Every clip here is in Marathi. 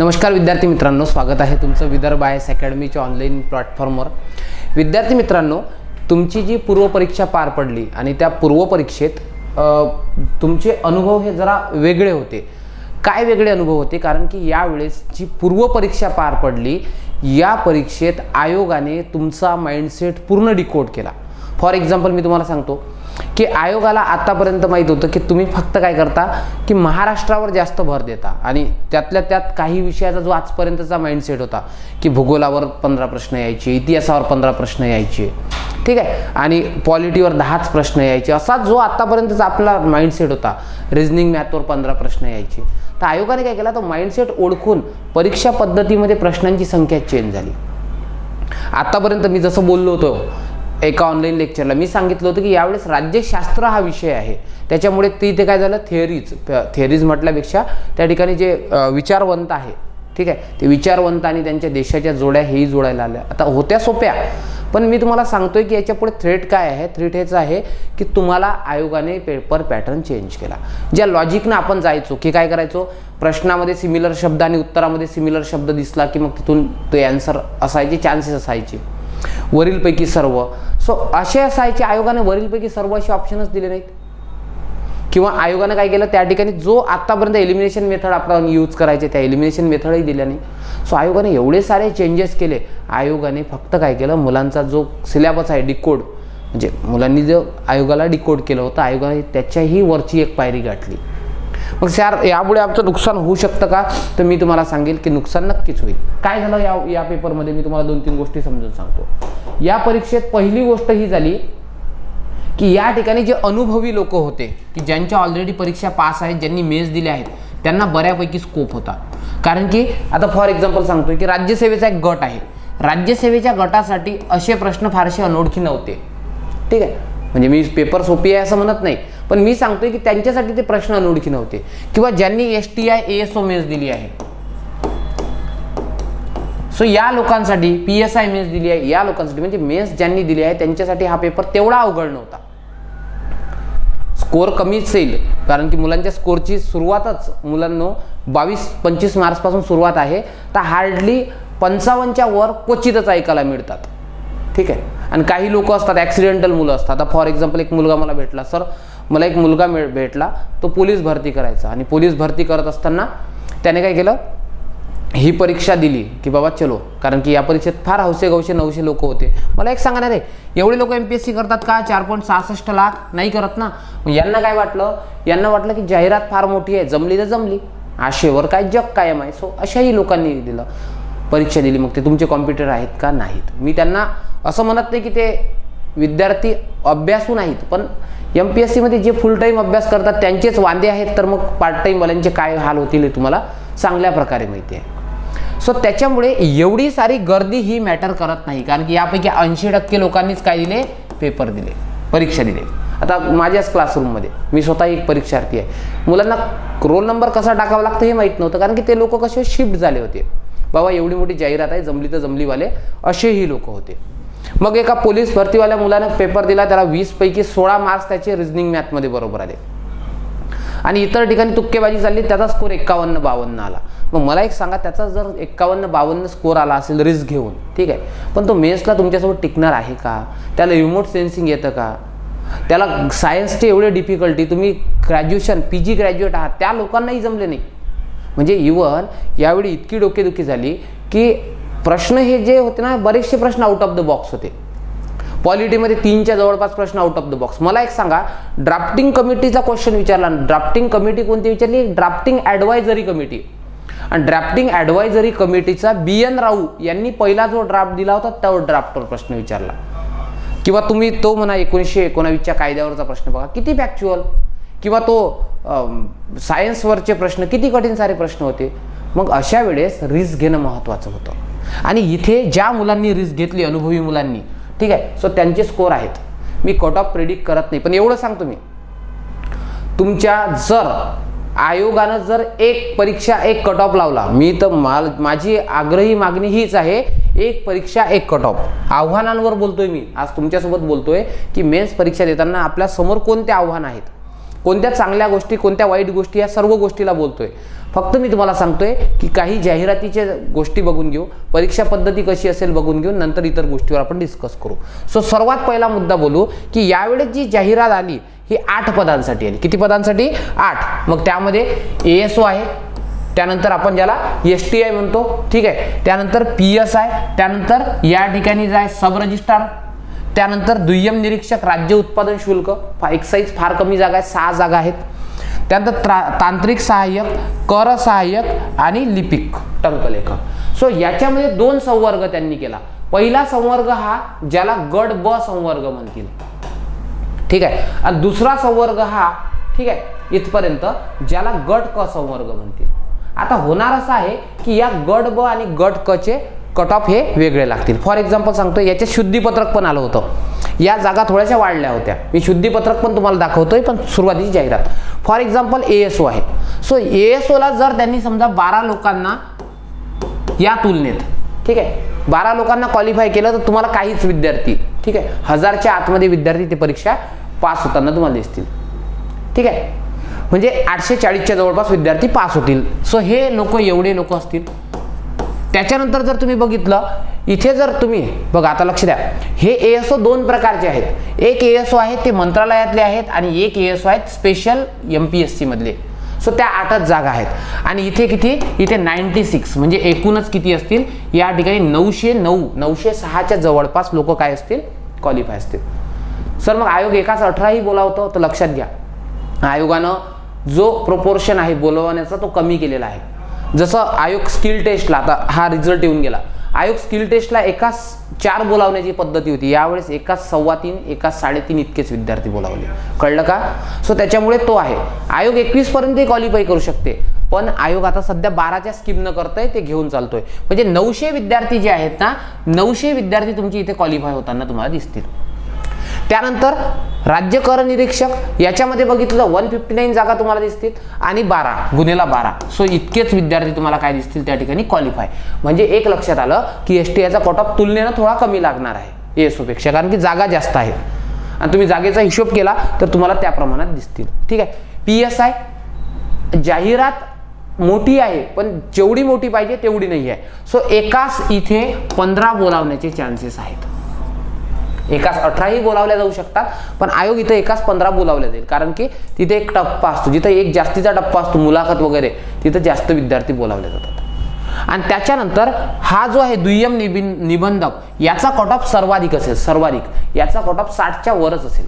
नमस्कार विद्यार्थी मित्रांनो, स्वागत आहे तुमचं विदर्भ आयएएस अकॅडमीच्या ऑनलाईन प्लॅटफॉर्मवर। विद्यार्थी मित्रांनो, तुमची जी पूर्वपरीक्षा पार पडली आणि त्या पूर्वपरीक्षेत तुमचे अनुभव हे जरा वेगळे होते। काय वेगळे अनुभव होते? कारण की यावेळेस जी पूर्वपरीक्षा पार पडली या परीक्षेत आयोगाने तुमचा माइंडसेट पूर्ण डिकोड केला। फॉर एक्झाम्पल मी तुम्हाला सांगतो की आयोगाला आतापर्यंत माहित होतं की तुम्ही फक्त काय करता की महाराष्ट्रावर जास्त भर देता आणि त्यातल्या त्यात काही विषयाचा जो आजपर्यंतचा माइंडसेट होता की भूगोलावर 15 प्रश्न यायचे, इतिहासावर 15 प्रश्न यायचे, ठीक आहे, आणि पॉलिटीवर 10च प्रश्न यायचे, असा जो आतापर्यंतचा आपला माइंडसेट होता, रिझनिंग मॅथवर 15 प्रश्न यायचे। तर आयोगाने काय केला, तो माइंडसेट ओळखून परीक्षा पद्धतीमध्ये प्रश्नांची संख्या चेंज झाली। आतापर्यंत मी जसं बोललो होतो एका ऑनलाईन लेक्चरला, मी सांगितलं होतं की यावेळेस राज्यशास्त्र हा विषय आहे, त्याच्यामुळे तिथे काय झालं, थिअरीज म्हटल्यापेक्षा त्या ठिकाणी जे विचारवंत आहे, ठीक आहे, ते विचारवंत आणि त्यांच्या देशाच्या जोड्या हेही जोडायला आल्या। आता होत्या सोप्या, पण मी तुम्हाला सांगतोय की याच्या पुढे थ्रेट काय आहे। थ्रेट हेच आहे की तुम्हाला आयोगाने पेपर पॅटर्न चेंज केला। ज्या लॉजिकनं आपण जायचो की काय करायचो, प्रश्नामध्ये सिमिलर शब्द आणि उत्तरामध्ये सिमिलर शब्द दिसला की मग तिथून ते आन्सर असायचे, चान्सेस असायचे वरीलपैकी सर्व। सो असे असायचे, आयोगाने वरीलपैकी सर्व असे ऑप्शनच दिले नाहीत। किंवा आयोगाने काय केलं, त्या ठिकाणी जो आतापर्यंत एलिमिनेशन मेथड आपण यूज करायचे त्या एलिमिनेशन मेथडही दिल्या नाही। सो आयोगाने एवढे सारे चेंजेस केले। आयोगाने फक्त काय केलं, मुलांचा जो सिलेबस आहे डिकोड, म्हणजे मुलांनी जो आयोगाला डिकोड केलं होतं, आयोगाने त्याच्याही वरची एक पायरी गाठली। मग सर यापुढे आमचं नुकसान होऊ शकतं का? तर मी तुम्हाला सांगेल की नुकसान नक्कीच होईल। काय झालं या पेपरमध्ये मी तुम्हाला 2-3 गोष्टी समजून सांगतो। या परीक्षेत पहिली गोष्ट ही झाली की या ठिकाणी जे अनुभवी लोक होते की ज्यांच्या ऑलरेडी परीक्षा पास आहेत, ज्यांनी मेन्स दिले आहेत, त्यांना बऱ्यापैकी स्कोप होता। कारण की आता फॉर एक्झाम्पल सांगतोय की राज्यसेवेचा एक गट आहे, राज्यसेवेच्या गटासाठी असे प्रश्न फारसे अनोळखी नव्हते, ठीक आहे, म्हणजे मी पेपर सोपी आहे असं म्हणत नाही, पण मी सांगतोय की त्यांच्यासाठी ते प्रश्न अनोळखी नव्हते। किंवा ज्यांनी STI ASO मेन्स दिली आहे, सो या लोकांसाठी PSI मेन्स दिली आहे, या लोकांसाठी म्हणजे मेन्स ज्यांनी दिली आहे त्यांच्यासाठी हा पेपर तेवढा अवघड नव्हता। स्कोर कमीच येईल कारण की मुलांच्या स्कोरची सुरुवातच मुलांनो 22-25 मार्क्सपासून सुरुवात आहे, तर हार्डली 55च्या वर क्वचितच ऐकायला मिळतात, ठीक आहे। आणि काही लोक असतात ॲक्सिडेंटल मुलं असतात। आता फॉर एक्झाम्पल एक मुलगा मला भेटला, सर मला एक मुलगा भेटला, तो पोलीस भरती करायचा आणि पोलीस भरती करत असताना त्याने काय केलं, ही परीक्षा दिली की बाबा चलो, कारण की या परीक्षेत फार हौसे-गौसे 900 लोक होते। मला एक सांगा ना रे, एवढे लोक MPSC करतात का? 4.66 लाख नाही करत ना। यांना काय वाटलं, यांना वाटलं की जाहिरात फार मोठी आहे, जमली तर जमली, आशेवर काय जग कायम आहे। सो अशाही लोकांनी दिलं, परीक्षा दिली। मग ते तुमचे कॉम्प्युटर आहेत का? नाहीत। मी त्यांना असं म्हणत नाही की ते विद्यार्थी अभ्यासू नाहीत, पण MPSC मध्ये जे फुल टाईम अभ्यास करतात त्यांचेच वांदे आहेत, तर मग पार्ट टाईम वाल्यांचे काय हाल होतील हे तुम्हाला चांगल्या प्रकारे माहिती आहे। सो त्याच्यामुळे एवढी सारी गर्दी ही मॅटर करत नाही, कारण की यापैकी 80% लोकांनीच काय दिले, पेपर दिले, परीक्षा दिली। आता माझ्याच क्लासरूममध्ये मी स्वतः एक परीक्षार्थी आहे, मुलांना रोल नंबर कसा टाकावा लागतो हे माहीत नव्हतं, कारण की ते लोक कसे शिफ्ट झाले होते, बाबा एवढी मोठी जाहिरात आहे, जमली तर जमलीवाले असेही लोक होते। मग एका पोलीस भरतीवाल्या मुलाने पेपर दिला, त्याला 20 पैकी 16 मार्क्स त्याचे रिझनिंग मॅथमध्ये बरोबर आले आणि इतर ठिकाणी तुक्केबाजी चालली, त्याचा स्कोर 51-52 आला। मग मला एक सांगा, त्याचा जर 51-52 स्कोर आला असेल रिस्क घेऊन, ठीक आहे, पण तो मेन्सला तुमच्यासोबत टिकणार आहे का? त्याला रिमोट सेन्सिंग येतं का? त्याला सायन्सचे एवढे डिफिकल्टी, तुम्ही ग्रॅज्युएशन PG ग्रॅज्युएट आहात, त्या लोकांनाही जमले नाही। म्हणजे इव्हन यावेळी इतकी डोकेदुखी झाली की प्रश्न हे जे होते ना, बरेचसे प्रश्न आउट ऑफ द बॉक्स होते। पॉलिटीमध्ये 3च्या जवळपास प्रश्न आउट ऑफ द बॉक्स। मला एक सांगा, ड्राफ्टिंग कमिटीचा क्वेश्चन विचारला, ड्राफ्टिंग कमिटी कोणती विचारली? Drafting advisory committee. आणि ड्राफ्टिंग ॲडवायझरी कमिटीचा BN राऊ यांनी पहिला जो ड्राफ्ट दिला होता त्या ड्राफ्टवर प्रश्न विचारला। किंवा तुम्ही तो म्हणा 1919च्या कायद्यावरचा प्रश्न बघा, किती फॅक्च्युअल, किंवा तो सायन्सवरचे प्रश्न किती कठीण सारे प्रश्न होते। मग अशा वेळेस रिस्क घेणं महत्त्वाचं होतं आणि इथे ज्या मुलांनी रिस्क घेतली, अनुभवी मुलांनी, ठीक आहे, सो त्यांचे स्कोर आहेत। मी कट ऑफ प्रेडिक्ट करत नाही, पण एवढं सांगतो मी, तुमच्या जर आयोगानं जर एक परीक्षा एक कट ऑफ लावला, मी तर माझी आग्रही मागणी हीच आहे, एक परीक्षा एक कट ऑफ। आव्हानांवर बोलतोय मी आज तुमच्यासोबत बोलतोय की मेन्स परीक्षा देताना आपल्या समोर कोणते आव्हान आहेत, कोणत्या चांगल्या गोष्टी, कोणत्या वाईट गोष्टी, या सर्व गोष्टीला बोलतोय. फक्त मी तुम्हाला सांगतोय की काही जाहिरातीच्या गोष्टी बघून घेऊ, परीक्षा पद्धती कशी असेल बघून घेऊ, नंतर इतर गोष्टीवर आपण डिस्कस करू. सो सर्वात पहिला मुद्दा बोलू की यावेळेस जी जाहिरात आली ही 8 पदांसाठी आली. किती पदांसाठी? 8. मग त्यामध्ये ASO आहे, त्यानंतर आपण ज्याला STI म्हणतो, ठीक आहे, त्यानंतर PSI, त्यानंतर या ठिकाणी जे आहे सब रजिस्ट्रार, त्यानंतर दुय्यम निरीक्षक, राज्य उत्पादन शुल्क, एक्साईज फार कमी जागा आहेत, 6 जागा आहेत. त्यानंतर तांत्रिक सहाय्यक, कर सहाय्यक आणि लिपिक टंकलेखक. सो याच्यामध्ये 2 संवर्ग त्यांनी केला. पहिला संवर्ग हा ज्याला गट ब संवर्ग म्हणतील, ठीक आहे, आणि दुसरा संवर्ग हा, ठीक आहे, इथपर्यंत, ज्याला गट क संवर्ग म्हणतील. आता होणार असं आहे की या गट ब आणि गट क चे कट ऑफ हे वेगळे लागतील. फॉर एक्झाम्पल सांगतो, याचे शुद्धीपत्रक पण आलं होतं, या जागा थोड्याशा वाढल्या होत्या. मी शुद्धीपत्रक पण तुम्हाला दाखवतोय, पण सुरुवातीची जाहिरात. फॉर एक्झाम्पल ASO आहे. सो ASOला जर त्यांनी समजा 12 लोकांना या तुलनेत, ठीक आहे, 12 लोकांना क्वालिफाय केलं तर तुम्हाला काहीच विद्यार्थी, ठीक आहे, 1000च्या आतमध्ये विद्यार्थी ते परीक्षा पास होताना तुम्हाला दिसतील. ठीक आहे, म्हणजे 840च्या जवळपास विद्यार्थी पास होतील. सो हे लोक, एवढे लोक असतील. त्याच्यानंतर जर तुम्ही बघितलं, इथे जर तुम्ही बघा, आता लक्ष द्या, हे ASO 2 प्रकारचे आहेत. एक ASO आहेत ते मंत्रालयातले आहेत आणि एक ASO आहेत स्पेशल MPSC मधले. सो त्या 8च जागा आहेत. आणि इथे किती? इथे 96, म्हणजे एकूणच किती असतील या ठिकाणी? 906च्या जवळपास लोक काय असतील? क्वालिफाय असतील. सर मग आयोग एकाच 18ही बोलावतो, तर लक्षात घ्या, आयोगानं जो प्रोपोर्शन आहे बोलवण्याचा तो कमी केलेला आहे. जसं आयोग स्किल टेस्टला, आता हा रिझल्ट येऊन गेला, आयोग स्किल टेस्टला एकाच 4 बोलावण्याची पद्धती होती, यावेळेस एकाच 3.25, एकाच 3.5 इतकेच विद्यार्थी बोलावले. कळलं का? सो त्याच्यामुळे तो आहे. आयोग 21 पर्यंत क्वालिफाय करू शकते, पण आयोग आता सध्या 12च्या स्कीम न करतोय, ते घेऊन चालतोय. म्हणजे 900 विद्यार्थी जे आहेत ना, 900 विद्यार्थी तुमची इथे क्वालिफाय होताना तुम्हाला दिसतील. त्यानंतर राज्य कर निरीक्षक, याच्यामध्ये बघितलं 159 जागा तुम्हाला दिसतील आणि 12 गुणेला 12. सो इतकेच विद्यार्थी तुम्हाला काय दिसतील त्या ठिकाणी? क्वालिफाय. म्हणजे एक लक्षात आलं की STIचा कट ऑफ तुलनेनं थोडा कमी लागणार आहे ASO पेक्षा, कारण की जागा जास्त आहेत आणि तुम्ही जागेचा हिशोब केला तर तुम्हाला त्या प्रमाणात दिसतील. ठीक आहे. PSI, जाहिरात मोठी आहे पण जेवढी मोठी पाहिजे तेवढी नाही आहे. सो एकाच इथे 15 बोलावण्याचे चान्सेस आहेत. एकाच 18ही बोलावल्या जाऊ शकतात, पण आयोग इथे एकाच 15 बोलावल्या जाईल, कारण की तिथे एक टप्पा असतो, जिथे एक जास्तीचा टप्पा असतो मुलाखत वगैरे, तिथे जास्त विद्यार्थी बोलावले जातात. आणि त्याच्यानंतर हा जो आहे दुय्यम निबंधक, याचा कट ऑफ सर्वाधिक असेल, सर्वाधिक याचा कट ऑफ 60च्या वरच असेल.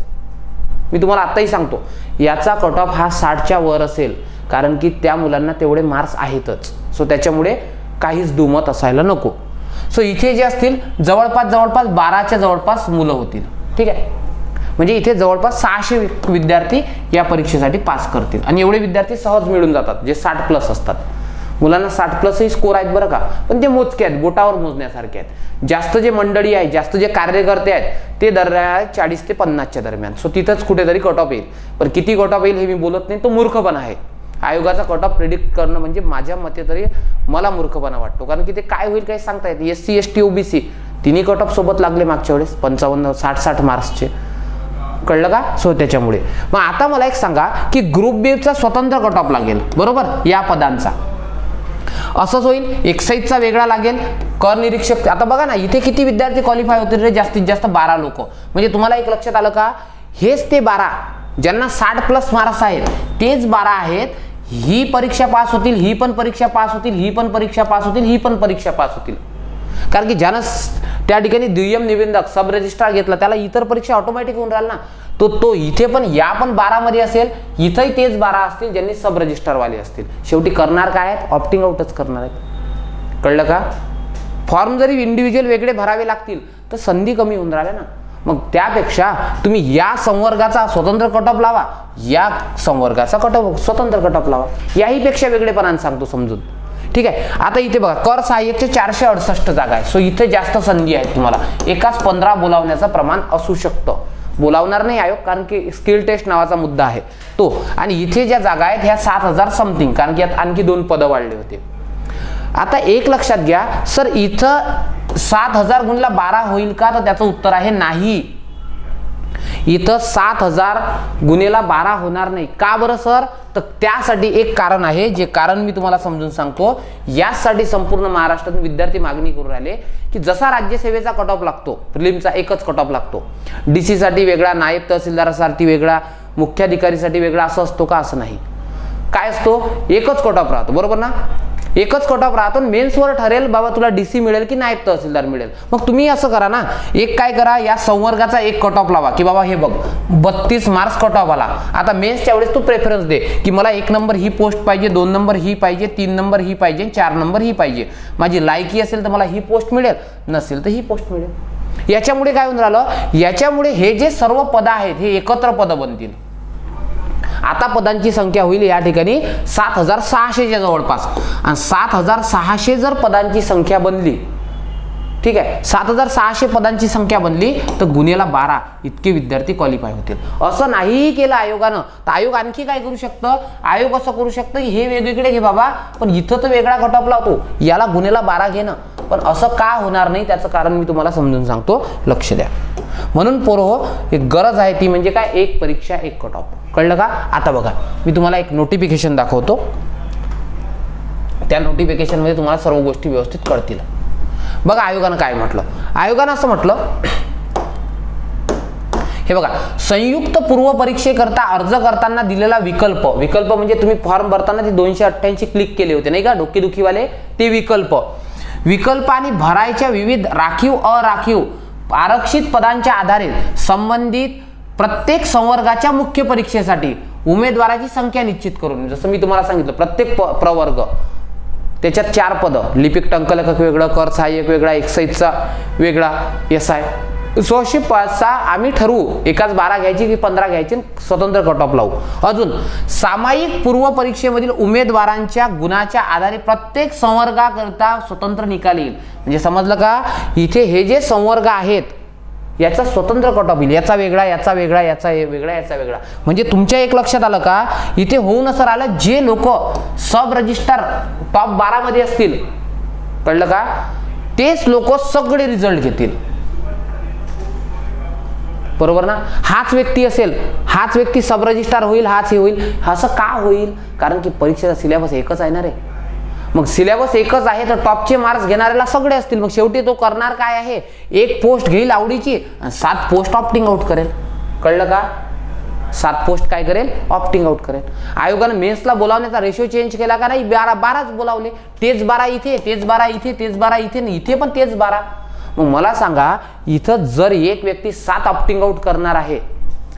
मी तुम्हाला आताही सांगतो, याचा कट ऑफ हा 60च्या वर असेल, कारण की त्या मुलांना तेवढे मार्क्स आहेतच. सो त्याच्यामुळे काहीच दुमत असायला नको. सो इथे जे असतील जवळपास 12च्या जवळपास मुलं होतील. ठीक आहे, म्हणजे इथे जवळपास 600 विद्यार्थी या परीक्षेसाठी पास करतील आणि एवढे विद्यार्थी सहज मिळून जातात जे 60+ असतात. मुलांना 60+ स्कोर आहेत बरं का, पण ते मोजके आहेत, बोटावर मोजण्यासारखे आहेत. जास्त जे मंडळी आहे, जास्त जे कार्यकर्ते आहेत ते दरम्यान 40 ते 50च्या दरम्यान. सो तिथंच कुठेतरी कट ऑफ येईल, पण किती कट ऑफ येईल हे मी बोलत नाही, तो मूर्खपणा आहे. आयोगाचा कट ऑफ प्रेडिक्ट करणं म्हणजे माझ्या मते तरी मला मूर्खपणा वाटतो, कारण की ते काय होईल काही सांगता येत. SC ST OBC तिन्ही कट ऑफ सोबत लागले मागच्या वेळेस 55 60 मार्क्सचे. कळलं का? सो त्याच्यामुळे मग आता मला एक सांगा की ग्रुप B चा स्वतंत्र कट ऑफ लागेल, बरोबर, या पदांचा. असंच होईल. एक्साईजचा वेगळा लागेल. कर निरीक्षक, आता बघा ना इथे किती विद्यार्थी क्वालिफाय होतील रे? जास्तीत जास्त 12 लोक. म्हणजे तुम्हाला एक लक्षात आलं का? हेच ते 12 ज्यांना 60+ मार्क्स आहेत, तेच 12 आहेत. ही परीक्षा पास होतील, ही पण परीक्षा पास होतील, ही पण परीक्षा पास होतील, ही पण परीक्षा पास होतील. कारण की ज्यानं त्या ठिकाणी दुय्यम निबंधक सब रजिस्ट्रार घेतला त्याला इतर परीक्षा ऑटोमॅटिक होऊन राहिल ना. तो इथे पण या पण 12 मध्ये असेल, इथंही तेच 12 असतील ज्यांनी सब रजिस्ट्रार वाले असतील. शेवटी करणार काय आहेत? ऑप्टिंग आउटच करणार आहेत. कळलं का? फॉर्म जरी इंडिव्हिज्युअल वेगळे भरावे लागतील तर संधी कमी होऊन राहिल्या ना. मग त्यापेक्षा तुम्ही या संवर्गाचा स्वतंत्र कट ऑफ लावा, या संवर्गाचा स्वतंत्र कट ऑफ लावा. याही पेक्षा वेगळेपणाने सांगतो समजून. ठीक आहे. आता इथे बघा कर सहाय्यकचे 468 जागा आहे. सो इथे जास्त संधी आहेत तुम्हाला. एकाच 15 बोलावण्याचं प्रमाण असू शकतं. बोलावणार नाही आयोग, कारण की स्किल टेस्ट नावाचा मुद्दा आहे तो. आणि इथे ज्या जागा आहेत ह्या 7000 समथिंग, कारण की यात आणखी 2 पदं वाढले होते. आता एक लक्षात घ्या, सर इथं 7000 गुणिले 12 होईल का? तर त्याचं उत्तर आहे नाही. इथं 7000 गुणेला 12 होणार नाही. का बरं सर? तर त्यासाठी एक कारण आहे, जे कारण मी तुम्हाला समजून सांगतो. यासाठी संपूर्ण महाराष्ट्रातून विद्यार्थी मागणी करून राहिले की जसा राज्यसेवेचा कट ऑफ लागतो, प्रिलिमचा एकच कट ऑफ लागतो, डीसी साठी वेगळा, नायब तहसीलदारासाठी वेगळा, मुख्याधिकारीसाठी वेगळा असं असतो का? असं नाही. काय असतो? एकच कट ऑफ राहतो, बरोबर ना? एकच कट ऑफ राहतो. मेन्सवर ठरेल बाबा तुला डीसी मिळेल की नायब तहसीलदार मिळेल. मग तुम्ही असं करा ना, एक काय करा, या संवर्गाचा एक कट ऑफ लावा की बाबा हे बघ 32 मार्क्स कट ऑफ आला. आता मेन्सच्या वेळेस तू प्रेफरन्स दे की मला 1 नंबर ही पोस्ट पाहिजे, 2 नंबर ही पाहिजे, 3 नंबर ही पाहिजे, 4 नंबर ही पाहिजे. माझी लायकी असेल तर मला ही पोस्ट मिळेल, नसेल तर ही पोस्ट मिळेल. याच्यामुळे काय होऊन राहिलं, याच्यामुळे हे जे सर्व पद आहेत हे एकत्र पद बनतील. आता पदांची संख्या होईल या ठिकाणी 7600 च्या जवळपास. आणि 7600 जर पदांची संख्या बनली, ठीक आहे, 7600 पदांची संख्या बनली तर गुणेला 12 इतके विद्यार्थी क्वालिफाय होतील. असं नाही केलं आयोगानं तर आयोग आणखी काय करू शकतं? आयोग असं करू शकतं की हे वेगवेगळे घे बाबा, पण इथं तर वेगळा कट ऑफ लावतो, याला गुणेला 12 घेणं. पण असं का होणार नाही त्याचं कारण मी तुम्हाला समजून सांगतो, लक्ष द्या. म्हणून पोरं एक गरज आहे ती म्हणजे काय, एक परीक्षा एक कट ऑफ. कळलं का? आता बघा मी तुम्हाला एक नोटिफिकेशन दाखवतो. त्या नोटिफिकेशन मध्ये तुम्हाला सर्व गोष्टी व्यवस्थित कळतील. बघा आयोगानं काय म्हटलं. आयोगानं असं म्हटलं, हे बघा, संयुक्त पूर्व परीक्षेकरता अर्ज करताना दिलेला विकल्प म्हणजे तुम्ही फॉर्म भरताना ते 288 क्लिक केले होते नाही का, डोकेदुखीवाले, ते विकल्प आणि भरायच्या विविध राखीव अराखीव आरक्षित पदांच्या आधारे संबंधित प्रत्येक संवर्गाच्या मुख्य परीक्षेसाठी उमेदवाराची संख्या निश्चित करून, जसं मी तुम्हाला सांगितलं, प्रत्येक प्रवर्ग त्याच्यात 4 पद, लिपिक टंकलेखक वेगळं, कर सहाय्यक वेगळा, एक्साईजचा वेगळा, SI 100 आम्ही ठरवू एकाच 12 घ्यायची की 15 घ्यायची, स्वतंत्र कट ऑफ लावू. अजून सामायिक पूर्व परीक्षेमधील उमेदवारांच्या गुणाच्या आधारे प्रत्येक संवर्गाकरता स्वतंत्र निकाल येईल. म्हणजे समजलं का, इथे हे जे संवर्ग आहेत याचा स्वतंत्र कट ऑफ येईल, याचा वेगळा, याचा वेगळा, याचा वेगळा, याचा वेगळा. म्हणजे तुमच्या एक लक्षात आलं का, इथे होऊन असं राहिलं, जे लोक सब रजिस्ट्रार टॉप 12 मध्ये असतील, कळलं का, तेच लोक सगळे रिझल्ट घेतील, बरोबर ना? हाच व्यक्ती असेल, हाच व्यक्ती सब रजिस्ट्रार होईल, हाच हे होईल. असं का होईल? कारण की परीक्षेचा सिलेबस एकच आहे ना रे. मग सिलेबस एकच आहे तर टॉपचे मार्क्स घेणाऱ्याला सगळे असतील. मग शेवटी तो करणार काय आहे, एक पोस्ट घेईल आवडीची आणि 7 पोस्ट ऑप्टिंग आउट करेल. कळलं का? 7 पोस्ट काय करेल, ऑप्टिंग आउट करेल. आयोगाने मेन्सला बोलावण्याचा रेशो चेंज केला का नाही? 12च बोलावले. तेच 12 इथे, तेच 12 इथे, तेच 12 इथे, इथे पण तेच 12. मग मला सांगा, इथं जर एक व्यक्ती 7 ऑप्टिंग आउट करणार आहे,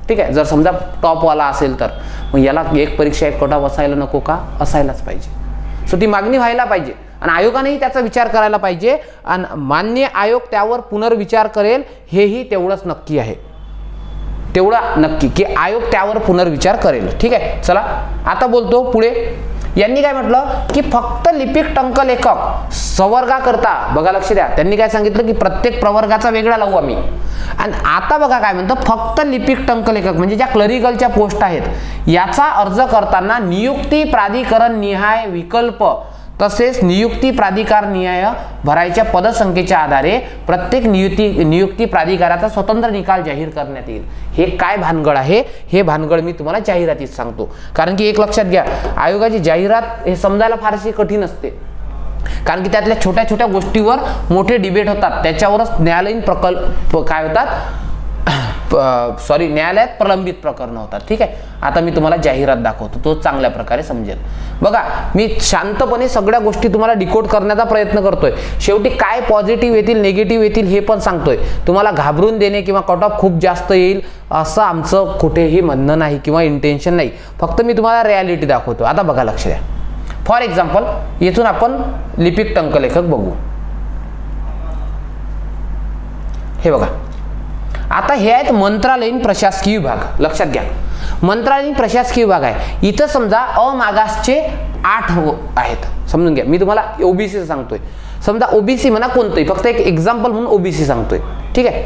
ठीक आहे, जर समजा टॉपवाला असेल तर मग याला एक परीक्षा एक कट ऑफ असायला नको का? असायलाच पाहिजे. सो ती मागणी व्हायला पाहिजे आणि आयोगानेही त्याचा विचार करायला पाहिजे आणि मान्य आयोग त्यावर पुनर्विचार करेल, हेही तेवढंच नक्की आहे. तेवढं नक्की की आयोग त्यावर पुनर्विचार करेल. ठीक आहे, चला आता बोलतो पुढे. यांनी काय म्हटलं की फक्त लिपिक टंकलेखक संवर्गाकरता, बघा लक्ष द्या, त्यांनी काय सांगितलं की प्रत्येक प्रवर्गाचा वेगळा लावू आम्ही. आणि आता बघा काय म्हणतं, फक्त लिपिक टंकलेखक म्हणजे ज्या क्लरिकलच्या पोस्ट आहेत याचा अर्ज करताना नियुक्ती प्राधिकरण निहाय विकल्प तसेच नियुक्ती प्राधिकार निहाय भरायच्या पदसंख्येच्या आधारे प्रत्येक नियुक्ती प्राधिकाराचा स्वतंत्र निकाल जाहीर करण्यात येईल. हे काय भानगड आहे, हे भानगड मी तुम्हाला जाहिरातीत सांगतो. कारण की एक लक्षात घ्या, आयोगाची जाहिरात हे समजायला फारशी कठीण असते, कारण की त्यातल्या छोट्या छोट्या गोष्टीवर मोठे डिबेट होतात, त्याच्यावरच न्यायालयीन प्रकल्प काय होतात, न्यायालयात प्रलंबित प्रकरण होतात. ठीक आहे, आता मी तुम्हाला जाहिरात दाखवतो, तो चांगल्या प्रकारे समजेल. बघा, मी शांतपणे सगळ्या गोष्टी तुम्हाला डिकोड करण्याचा प्रयत्न करतोय. शेवटी काय पॉझिटिव्ह येतील, निगेटिव्ह येतील हे पण सांगतोय. तुम्हाला घाबरून देणे किंवा कट ऑफ खूप जास्त येईल असं आमचं कुठेही म्हणणं नाही किंवा इंटेन्शन नाही. फक्त मी तुम्हाला रियालिटी दाखवतो. आता बघा, लक्ष द्या. फॉर एक्झाम्पल, येथून आपण लिपिक टंकलेखक बघू. हे बघा, आता हे आहेत मंत्रालयीन प्रशासकीय विभाग. लक्षात घ्या, मंत्रालयीन प्रशासकीय विभाग आहे. इथं समजा अमागासचे 8 आहेत, समजून घ्या. मी तुम्हाला ओबीसी सांगतोय, समजा ओबीसी म्हणा कोणतंही, फक्त एक एक्झाम्पल म्हणून ओबीसी सांगतोय. ठीक आहे,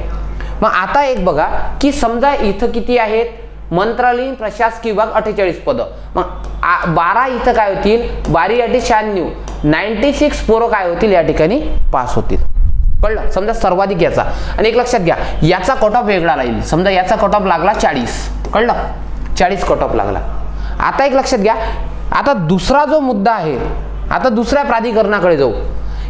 मग आता एक बघा की समजा इथं किती आहेत, मंत्रालयीन प्रशासकीय विभाग 48 पद. मग 12 इथं काय होतील, 12 96, 96 पोरं काय होतील या ठिकाणी पास होतील. कळलं? समजा सर्वाधिक याचा, आणि एक लक्षात घ्या याचा कट ऑफ वेगळा राहील. समजा याचा कट ऑफ लागला 40, कळलं? 40 कट ऑफ लागला. आता एक लक्षात घ्या, आता दुसरा जो मुद्दा आहे, आता दुसऱ्या प्राधिकरणाकडे जाऊ.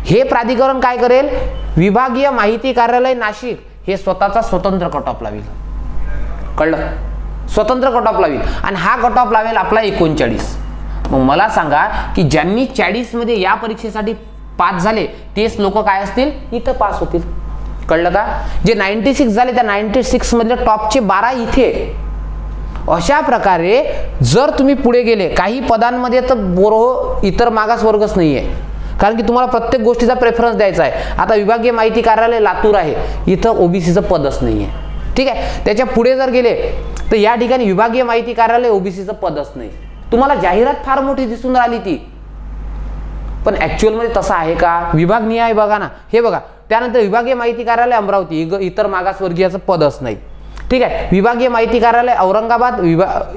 हे प्राधिकरण काय करेल? विभागीय माहिती कार्यालय नाशिक हे स्वतःचा स्वतंत्र कट ऑफ लावेल. कळलं? स्वतंत्र कट ऑफ लावेल, आणि हा कट ऑफ लावेल आपला 39. मग मला सांगा की ज्यांनी 40 मध्ये या परीक्षेसाठी पास झाले तेच लोक काय असतील? इथं पास होतील. कळलं का? जे 96 झाले त्या 96 मधले टॉपचे 12 इथे. अशा प्रकारे जर तुम्ही पुढे गेले काही पदांमध्ये तर बोरो इतर मागास वर्गच नाहीये, कारण की तुम्हाला प्रत्येक गोष्टीचा प्रेफरन्स द्यायचा आहे. आता विभागीय माहिती कार्यालय लातूर आहे, इथं ओबीसीचं पदच नाहीये. ठीक आहे. त्याच्या पुढे जर गेले तर या ठिकाणी विभागीय माहिती कार्यालय ओबीसीचं पदच नाही. तुम्हाला जाहिरात फार मोठी दिसून राहिली ती, पण ऍक्च्युअल मध्ये तसं आहे का? विभाग निहाय बघा ना, हे बघा. त्यानंतर विभागीय माहिती कार्यालय अमरावती इतर मागासवर्गीयाचं पदच नाही. ठीक आहे. विभागीय माहिती कार्यालय औरंगाबाद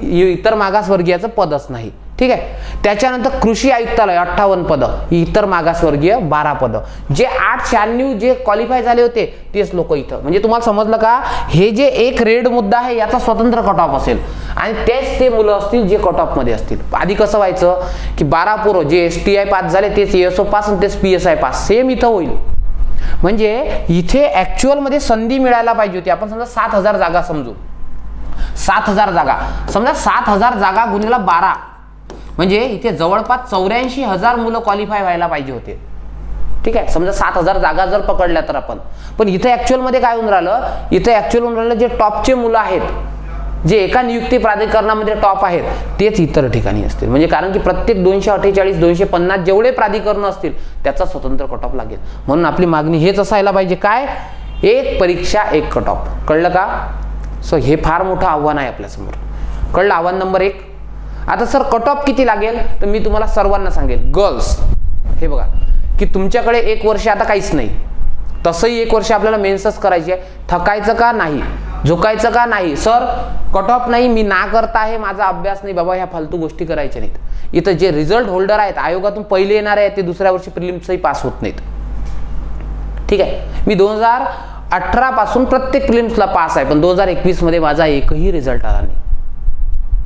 इतर मागासवर्गीयाचं पदच नाही. ठीक आहे. त्याच्यानंतर कृषी आयुक्तालय 58 पद, इतर मागासवर्गीय 12 पद. जे 896 जे क्वालिफाय झाले होते तेच लोक इथं. म्हणजे तुम्हाला समजलं का? हे जे एक रेड मुद्दा आहे याचा स्वतंत्र कट ऑफ असेल, आणि तेच ते मुलं असतील जे कट ऑफ मध्ये असतील. आधी कसं व्हायचं की 12 पोरं जे STI पास झाले तेच ESO पास आणि तेच PSI पास, सेम इथं होईल. म्हणजे इथे ऍक्च्युअल मध्ये संधी मिळायला पाहिजे होती. आपण समजा 7000 जागा समजू, 7000 जागा समजा, 7000 जागा गुणिले 12 म्हणजे इथे जवळपास 84,000 मुलं क्वालिफाय व्हायला पाहिजे होते. ठीक आहे. समजा 7000 जागा जर पकडल्या तर आपण, पण इथे ऍक्च्युअल मध्ये काय होऊन राहिलं? इथे ऍक्च्युअल होऊन राहिलं जे टॉपचे मुलं आहेत, जे एका नियुक्ती प्राधिकरणामध्ये टॉप आहेत तेच इतर ठिकाणी असतील. म्हणजे कारण की प्रत्येक 248 250 जेवढे प्राधिकरण असतील त्याचा स्वतंत्र कट ऑफ लागेल. म्हणून आपली मागणी हेच असायला पाहिजे, काय? एक परीक्षा एक कट ऑफ. कळलं का? सो हे फार मोठं आव्हान आहे आपल्यासमोर. कळलं? आव्हान नंबर 1. आता सर कट ऑफ किती लागेल? तर मी तुम्हाला सर्वांना सांगेल. गर्ल्स हे बघा की तुमच्याकडे 1 वर्ष आता काहीच नाही, तसंही 1 वर्ष आपल्याला मेन्सच करायची आहे. थकायचं का नाही? झुकायचं का नाही? सर कट ऑफ नाही, मी ना करता आहे, माझा अभ्यास नाही बाबा, ह्या फालतू गोष्टी करायच्या नाहीत. इथं जे रिझल्ट होल्डर आहेत, आयोगातून पहिले येणारे आहेत, ते दुसऱ्या वर्षी प्रिलिम्सही पास होत नाहीत. ठीक आहे. मी 2018 पासून प्रत्येक प्रिलिम्सला पास आहे, पण 2021 मध्ये माझा एकही रिझल्ट आला नाही.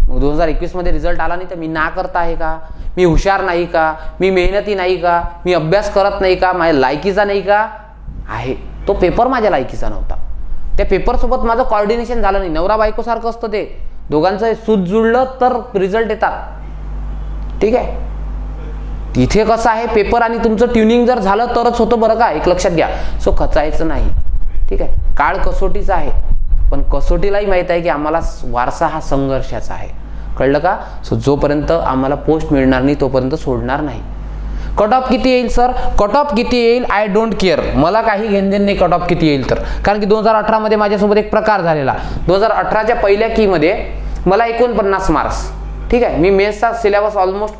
मग 2021 मध्ये रिझल्ट आला नाही तर मी ना करता आहे का? मी हुशार नाही का? मी मेहनती नाही का? मी अभ्यास करत नाही का? माझ्या लायकीचा नाही का? आहे. तो पेपर माझ्या लायकीचा नव्हता. त्या पेपर सोबत माझं कॉर्डिनेशन झालं नाही. नवरा बायको सारखं असतं ते, दोघांचं सूत जुळलं तर रिझल्ट येतात. ठीक आहे. इथे कसं आहे, पेपर आणि तुमचं ट्युनिंग जर झालं तरच होतं बरं का, एक लक्षात घ्या. सो खचायचं नाही. ठीक आहे. काळ कसोटीचा आहे, पण कसोटीलाही माहित आहे की आम्हाला वारसा हा संघर्षाचा आहे. कळलं का? सो जोपर्यंत आम्हाला पोस्ट मिळणार नाही तोपर्यंत सोडणार नाही. कट ऑफ किती येईल सर? कट ऑफ किती येईल आय डोंट केअर, मला काही घेणदेण नाही कट ऑफ किती येईल तर. कारण की 2018 मध्ये माझ्यासोबत एक प्रकार झालेला. 2018च्या पहिल्या की मध्ये मला 49 मार्क्स. ठीक आहे. मी मेन्सचा सिलेबस ऑलमोस्ट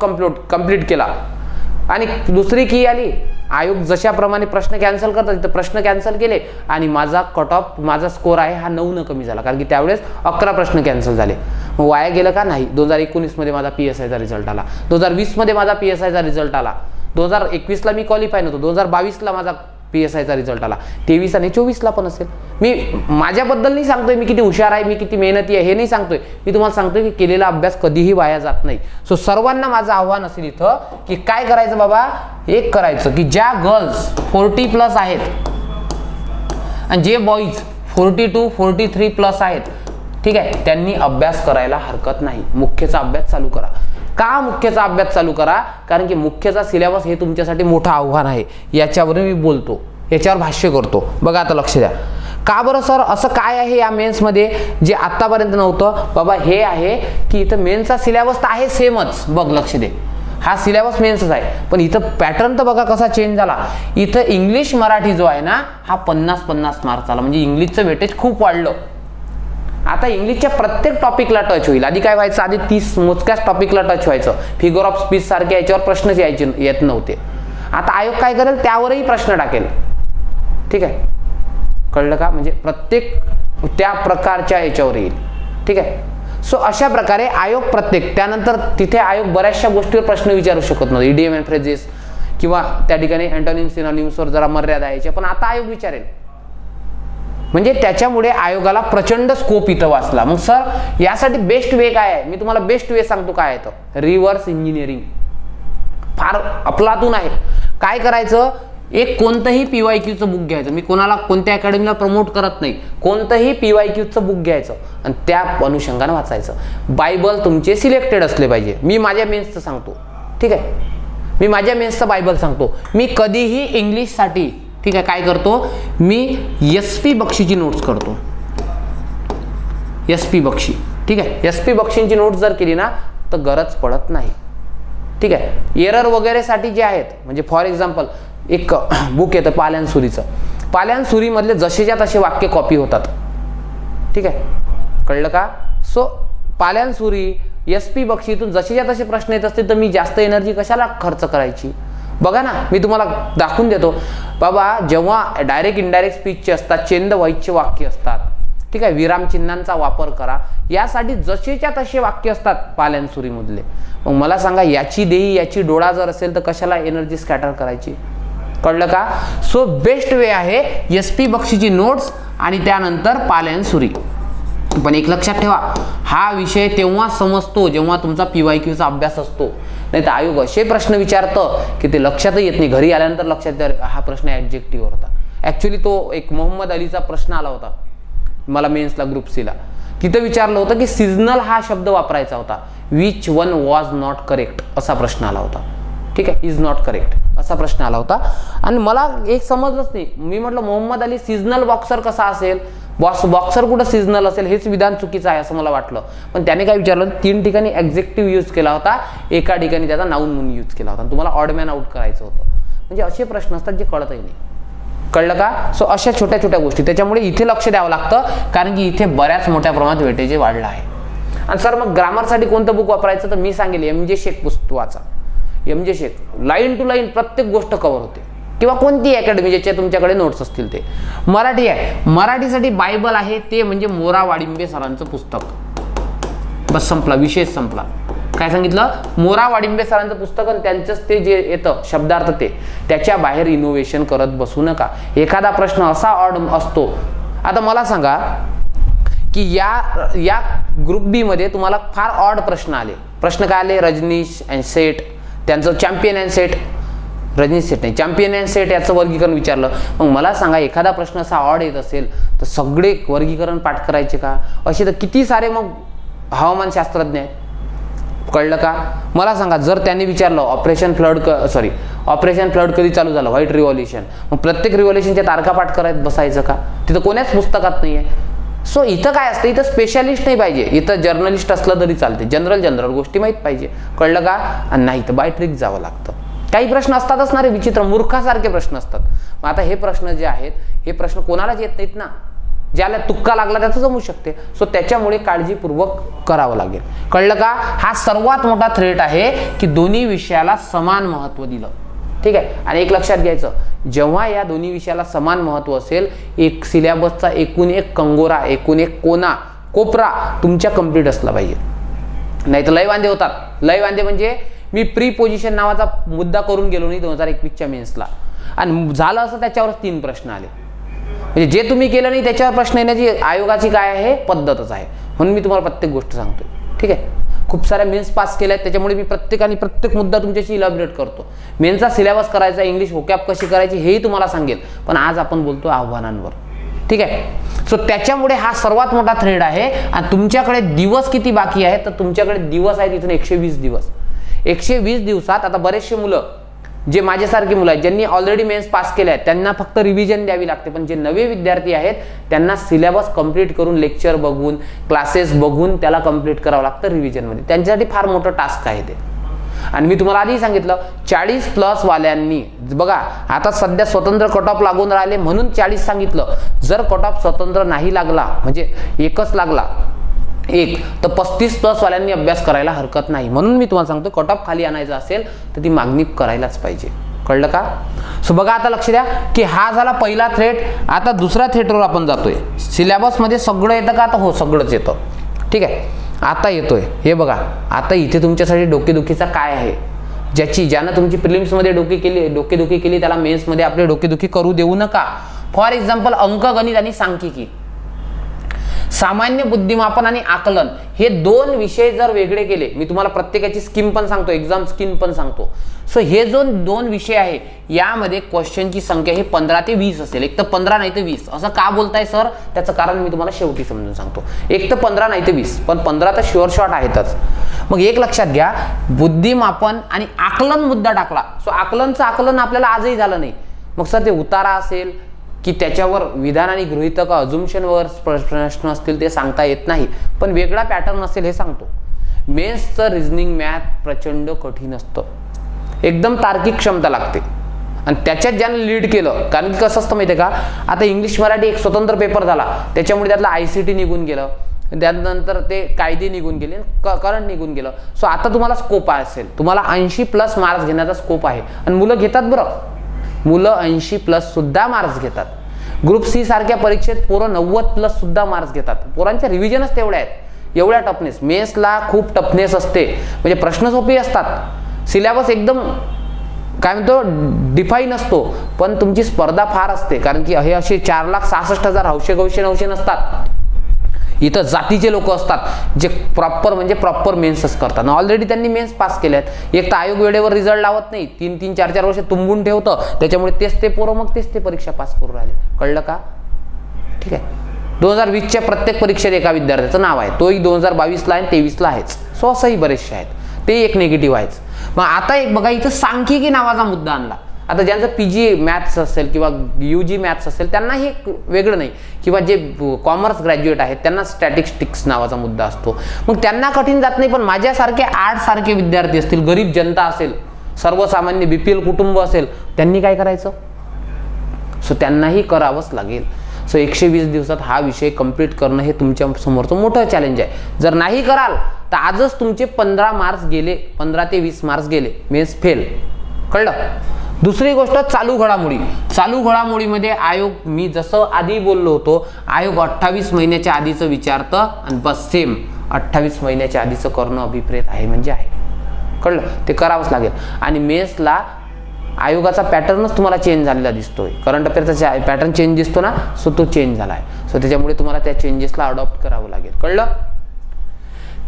कंप्लीट केला, आणि दुसरी की आली, आयोग जशाप्रमाणे प्रश्न कॅन्सल करतात तिथे प्रश्न कॅन्सल केले, आणि माझा कट ऑफ, माझा स्कोर आहे हा 9 कमी झाला, कारण की त्यावेळेस 11 प्रश्न कॅन्सल झाले. मग वाया गेलं का? नाही. 2019 मध्ये माझा PSIचा रिझल्ट आला, 2020 मध्ये माझा PSIचा रिझल्ट आला, 2021 ला मी क्वालिफाय नव्हतो, 2022 ला माझा PSIचा रिझल्ट आला, 23 आणि 24 ला पण असेल. मी माझ्याबद्दल नाही सांगतोय मी किती हुशार आहे, मी किती मेहनती आहे, हे नाही सांगतोय. मी तुम्हाला सांगतोय की केलेला अभ्यास कधीही वाया जात नाही. सो सर्वांना माझं आव्हान असेल इथं की काय करायचं बाबा? एक करायचं की ज्या गर्ल्स 40+ आहेत आणि जे बॉईज 42 43+ आहेत, ठीक आहे, त्यांनी अभ्यास करायला हरकत नाही. मुख्यचा अभ्यास चालू करा. का मुख्यचा अभ्यास चालू करा? कारण की मुख्यचा सिलेबस हे तुमच्यासाठी मोठं आव्हान आहे. याच्यावर मी बोलतो, याच्यावर भाष्य करतो. बघा आता लक्ष द्या. का बरं सर असं काय आहे या मेन्समध्ये जे आतापर्यंत नव्हतं? बाबा हे आहे की इथं मेन्सचा सिलेबस तर आहे सेमच. बघ लक्ष दे, हा सिलेबस मेन्सच आहे, पण इथं पॅटर्न तर बघा कसा चेंज झाला. इथं इंग्लिश मराठी जो आहे ना हा 50-50 मार्क्स आला, म्हणजे इंग्लिशचं वेटेज खूप वाढलं. आता इंग्लिशच्या प्रत्येक टॉपिकला टच होईल. आधी काय व्हायचं? आधी 30 मोजक्याच टॉपिकला टच व्हायचं. फिगर ऑफ स्पीच सारख्या याच्यावर प्रश्नच येत नव्हते. आता आयोग काय करेल? त्यावरही प्रश्न टाकेल. ठीक आहे. कळलं का? म्हणजे प्रत्येक त्या प्रकारच्या याच्यावर येईल. ठीक आहे. सो अशा प्रकारे आयोग प्रत्येक, त्यानंतर तिथे आयोग बऱ्याचशा गोष्टीवर प्रश्न विचारू शकत नव्हते. इडियम अँड फ्रेजेस किंवा त्या ठिकाणी अँटोनिम सिनोनिम्सवर जरा मर्यादा यायची, पण आता आयोग विचारेल. म्हणजे त्याच्यामुळे आयोगाला प्रचंड स्कोप इथं वाचला. मग सर यासाठी बेस्ट वे काय आहे? मी तुम्हाला बेस्ट वे सांगतो काय आहे तर रिव्हर्स इंजिनिअरिंग. फार अफलातून आहे. काय करायचं, एक कोणतंही PYQचं बुक घ्यायचं. मी कोणाला कोणत्या अकॅडमीला प्रमोट करत नाही. कोणतंही PYQचं बुक घ्यायचं आणि त्या अनुषंगाने वाचायचं. बायबल तुमचे सिलेक्टेड असले पाहिजे. मी माझ्या मेन्सचं सांगतो, ठीक आहे, मी माझ्या मेन्सचं बायबल सांगतो. मी कधीही इंग्लिशसाठी, ठीक आहे, काय करतो, मी SP बक्षीची नोट्स करतो. SP बक्षी, ठीक आहे. SP बक्षींची नोट्स जर केली ना तर गरज पडत नाही, ठीक आहे. एरर वगैरेसाठी जे आहेत, म्हणजे फॉर एक्झाम्पल एक बुक येतं पाल्यानसुरीचं. पाल्यानसुरीमधले जसेच्या तसे वाक्य कॉपी होतात, ठीक आहे, कळलं का? सो पाल्यानसुरी SP बक्षीतून जसेच्या तसे प्रश्न येत असते तर मी जास्त एनर्जी कशाला खर्च करायची? बघा ना, मी तुम्हाला दाखवून देतो बाबा. जेव्हा डायरेक्ट इनडायरेक्ट स्पीचचे असतात, चेंद व्हाईटचे वाक्य असतात, ठीक आहे, विरामचिन्हांचा वापर करा, यासाठी जसेच्या तसे वाक्य असतात पाल्यानसुरीमधले. मग मला सांगा, याची देही याची डोळा जर असेल तर कशाला एनर्जी स्कॅटर करायची? कळलं का? सो बेस्ट वे आहे SP बक्षीची नोट्स आणि त्यानंतर पाल्यानसुरी. पण एक लक्षात ठेवा, हा विषय तेव्हा समजतो जेव्हा तुमचा PYQचा अभ्यास असतो. नाही तर आयोग असे प्रश्न विचारतं की ते लक्षातही येत नाही. घरी आल्यानंतर लक्षात येतं हा प्रश्न ॲडजेक्टिव्हवर होता. ॲक्च्युली तो एक मोहम्मद अलीचा प्रश्न आला होता मला मेन्सला ग्रुप Cला. तिथं विचारलं होतं की सीझनल हा शब्द वापरायचा होता. Which one was not correct असा प्रश्न आला होता, ठीक आहे, इज नॉट करेक्ट असा प्रश्न आला होता. आणि मला एक समजलंच नाही. मी म्हटलं मोहम्मद अली सीझनल बॉक्सर कसा असेल? बॉक्सर कुठं सीझनल असेल? हेच विधान चुकीचं आहे असं मला वाटलं. पण त्याने काय विचारलं, 3 ठिकाणी ॲडजेक्टिव्ह यूज केला होता, एका ठिकाणी त्याचा नाऊन म्हणून यूज केला होता. तुम्हाला ऑड मॅन आउट करायचं होतं. म्हणजे असे प्रश्न असतात जे कळतही नाही. कळलं का? सो अशा छोट्या छोट्या गोष्टी, त्याच्यामुळे इथे लक्ष द्यावं लागतं, कारण की इथे बऱ्याच मोठ्या प्रमाणात वेटेज वाढला आहे. आणि सर मग ग्रामरसाठी कोणतं बुक वापरायचं? तर मी सांगेल MJ शेख पुस्तक वाचा. MJ Shaikh line to line प्रत्येक गोष्ट कव्हर होते. किंवा कोणती अकॅडमी ज्याच्या तुमच्याकडे नोट्स असतील ते. मराठी आहे, मराठीसाठी बायबल आहे ते म्हणजे मोरा वाडिंबे सरांचं पुस्तक. बस संपला, विषय संपला. काय सांगितलं? मोरा वाडिंबे सरांचं पुस्तक आणि त्यांचंच ते जे येतं शब्दार्थ ते, त्याच्या बाहेर इनोव्हेशन करत बसू नका. एखादा प्रश्न असा ऑड असतो. आता मला सांगा की या ग्रुप बी मध्ये तुम्हाला फार ऑड प्रश्न आले. प्रश्न काय आले? रजनीश अँड सेट, त्यांचं चॅम्पियन अँड सेट, रजनीश सेट नाही, चॅम्पियन अँड सेट याचं वर्गीकरण विचारलं. मग मला सांगा, एखादा प्रश्न असा ऑड येत असेल तर सगळे वर्गीकरण पाठ करायचे का? असे तर किती सारे मग हवामान शास्त्रज्ञ आहेत. कळलं का? मला सांगा, जर त्यांनी विचारलं ऑपरेशन फ्लड कधी चालू झालं? White revolution. मग प्रत्येक रिव्हॉल्युशनच्या तारखा पाठ करत बसायचं का? तिथं कोण्याच पुस्तकात नाही आहे. सो इथं काय असतं, इथं स्पेशालिस्ट नाही पाहिजे, इथं जर्नलिस्ट असलं तरी चालते. जनरल गोष्टी माहीत पाहिजे. कळलं का? आणि नाही तर बाय ट्रिक जावं लागतं. काही प्रश्न असतातच ना रे विचित्र, मूर्खासारखे प्रश्न असतात. मग आता हे प्रश्न जे आहेत, हे प्रश्न कोणालाच येत नाहीत ना. ज्याला तुक्का लागला त्याचं जमू शकते. सो त्याच्यामुळे काळजीपूर्वक करावं लागेल. कळलं का? हा सर्वात मोठा थ्रेट आहे की दोन्ही विषयाला समान महत्त्व दिलं. ठीक आहे. आणि एक लक्षात घ्यायचं, जेव्हा या दोन्ही विषयाला समान महत्त्व असेल, एक सिलेबसचा एकूण एक कंगोरा, एकूण एक कोपरा तुमच्या कंप्लीट असला पाहिजे. नाही तर लय वांदे होतात. लय वांदे म्हणजे मी प्रीपोजिशन नावाचा मुद्दा करून गेलो नाही 2021च्या मेन्सला, आणि झालं असं त्याच्यावर 3 प्रश्न आले. म्हणजे जे तुम्ही केलं नाही त्याच्यावर प्रश्न येण्याची आयोगाची काय आहे पद्धतच आहे. म्हणून मी तुम्हाला प्रत्येक गोष्ट सांगतोय. ठीक आहे. खूप साऱ्या मेन्स पास केल्या आहेत, त्याच्यामुळे मी प्रत्येक मुद्दा तुमच्याशी इलॅबोरेट करतो. मेन्सचा सिलेबस करायचा, इंग्लिश व्होकॅब कशी करायची हेही तुम्हाला सांगेल. पण आज आपण बोलतो आव्हानांवर. ठीक आहे. सो त्याच्यामुळे हा सर्वात मोठा थ्रेड आहे. आणि तुमच्याकडे दिवस किती बाकी आहेत, तर तुमच्याकडे दिवस आहेत इथून 120 दिवस. 120 दिवसात आता बरेचसे मुलं, जे माझ्यासारखी मुलं आहेत ज्यांनी ऑलरेडी मेन्स पास केले आहेत, त्यांना फक्त रिव्हिजन द्यावी लागते. पण जे नवे विद्यार्थी आहेत त्यांना सिलेबस कंप्लीट करून, लेक्चर बघून, क्लासेस बघून त्याला कंप्लीट करावं लागतं रिव्हिजनमध्ये. त्यांच्यासाठी फार मोठं टास्क आहे ते. आणि मी तुम्हाला आधी सांगितलं 40+ वाल्यांनी बघा, आता सध्या स्वतंत्र कट ऑफ लागून राहिले म्हणून 40 सांगितलं. जर कट ऑफ स्वतंत्र नाही लागला, म्हणजे एकच लागला तर 35+ वाल्यांनी अभ्यास करायला हरकत नाही. म्हणून मी तुम्हाला सांगतो, कट ऑफ खाली आणायचा असेल तर ती मागणी करायलाच पाहिजे. कळलं का? सो बघा, आता लक्ष द्या की हा झाला पहिला थ्रेट. आता दुसऱ्या थ्रेटवर आपण जातोय. सिलेबसमध्ये सगळं येतं का? तर हो, सगळंच येतं. ठीक आहे. आता येतोय हे बघा. आता इथे तुमच्यासाठी डोकेदुखीचा काय आहे, ज्यानं तुमची प्रिलिम्समध्ये डोकेदुखी केली त्याला मेन्समध्ये आपली डोकेदुखी करू देऊ नका. फॉर एक्झाम्पल अंकगणित आणि सांख्यिकी, सामान्य बुद्धिमापन आणि आकलन हे 2 विषय जर वेगळे केले, मी तुम्हाला प्रत्येकाची स्कीम पण सांगतो, एक्झाम स्कीम पण सांगतो. सो हे जो 2 विषय आहे यामध्ये क्वेश्चनची संख्या ही 15 ते 20 असेल. एक तर 15 नाही तर 20. असं का बोलताय सर, त्याचं कारण मी तुम्हाला शेवटी समजून सांगतो. एक तर 15 नाही तर 20, पण 15 तर शुअर शॉट आहेतच. मग एक लक्षात घ्या, बुद्धिमापन आणि आकलन मुद्दा टाकला. सो आकलनचं आकलन आपल्याला आजही झालं नाही. मग सर ते उतारा असेल की त्याच्यावर विधान आणि गृहीतक अझम्पशनवर प्रश्न असतील ते सांगता येत नाही, पण वेगळा पॅटर्न असेल हे सांगतो. मेन्सचं रिझनिंग मॅथ प्रचंड कठीण असतं, एकदम तार्किक क्षमता लागते आणि त्याच्यात ज्यानं लीड केलं. कारण की कसं असतं माहिती आहे का, आता इंग्लिश मराठी एक स्वतंत्र पेपर झाला, त्याच्यामुळे त्यातला ICT निघून गेलं, त्यानंतर ते कायदे निघून गेले, करंट निघून गेलं. सो आता तुम्हाला स्कोप असेल, तुम्हाला 80+ मार्क्स घेण्याचा स्कोप आहे आणि मुलं घेतात बरं, मुलं 80+ सुद्धा मार्क्स घेतात. ग्रुप C सारख्या परीक्षेत पोरं 90+ सुद्धा मार्क्स घेतात. पोरांच्या रिव्हिजनच तेवढ्या आहेत, एवढ्या टफनेस. मेन्सला खूप टफनेस असते, म्हणजे प्रश्न सोपे असतात, सिलेबस एकदम काय म्हणतो डिफाईन असतो, पण तुमची स्पर्धा फार असते. कारण की हे असे 4,66,000 हौशे नसतात. इथं जातीचे लोक असतात जे प्रॉपर मेन्सच करतात. ऑलरेडी त्यांनी मेन्स पास केल्यात. एक तर आयोग वेळेवर रिझल्ट लावत नाही, 3-3, 4-4 वर्ष तुंबून ठेवतं, त्याच्यामुळे तेच ते पोरं मग तेच ते परीक्षा पास करून राहिले. कळलं का? ठीक आहे. 2020च्या प्रत्येक परीक्षेत एका विद्यार्थ्याचं नाव आहे, तोही 2022ला आहे, 23ला आहेच. सो असंही बरेचसे आहेत, ते एक निगेटिव्ह आहेच. मग आता एक बघा, इथं सांख्यिकी नावाचा मुद्दा आणला. आता ज्यांचं PG मॅथ्स असेल किंवा UG मॅथ्स असेल त्यांना हे वेगळं नाही, किंवा जे कॉमर्स ग्रॅज्युएट आहेत त्यांना स्टॅटिस्टिक्स नावाचा मुद्दा असतो. मग त्यांना कठीण जात नाही, पण माझ्यासारखे आर्ट सारखे विद्यार्थी असतील, गरीब जनता असेल, सर्वसामान्य BPL कुटुंब असेल, त्यांनी काय करायचं? सो त्यांनाही करावंच लागेल. सो 120 दिवसात हा विषय कंप्लीट करणं हे तुमच्या समोरचं मोठं चॅलेंज आहे. जर नाही कराल तर आजच तुमचे 15 मार्क्स गेले, 15 ते 20 मार्क्स गेले, मेन्स फेल. कळलं? दुसरी गोष्ट, चालू घडामोडीमध्ये आयोग, मी जसं आधी बोललो होतो, आयोग 28 महिन्याच्या आधीचं विचारतं आणि बस सेम 28 महिन्याच्या आधीचं करणं अभिप्रेत आहे म्हणजे आहे. कळलं? ते करावंच लागेल. आणि मेन्सला आयोगाचा पॅटर्नच तुम्हाला चेंज झालेला दिसतोय, करंट अफेअरचा पॅटर्न चेंज दिसतो ना, सो तो चेंज झाला आहे. सो त्याच्यामुळे तुम्हाला त्या चेंजेसला अडॉप्ट करावं लागेल. कळलं?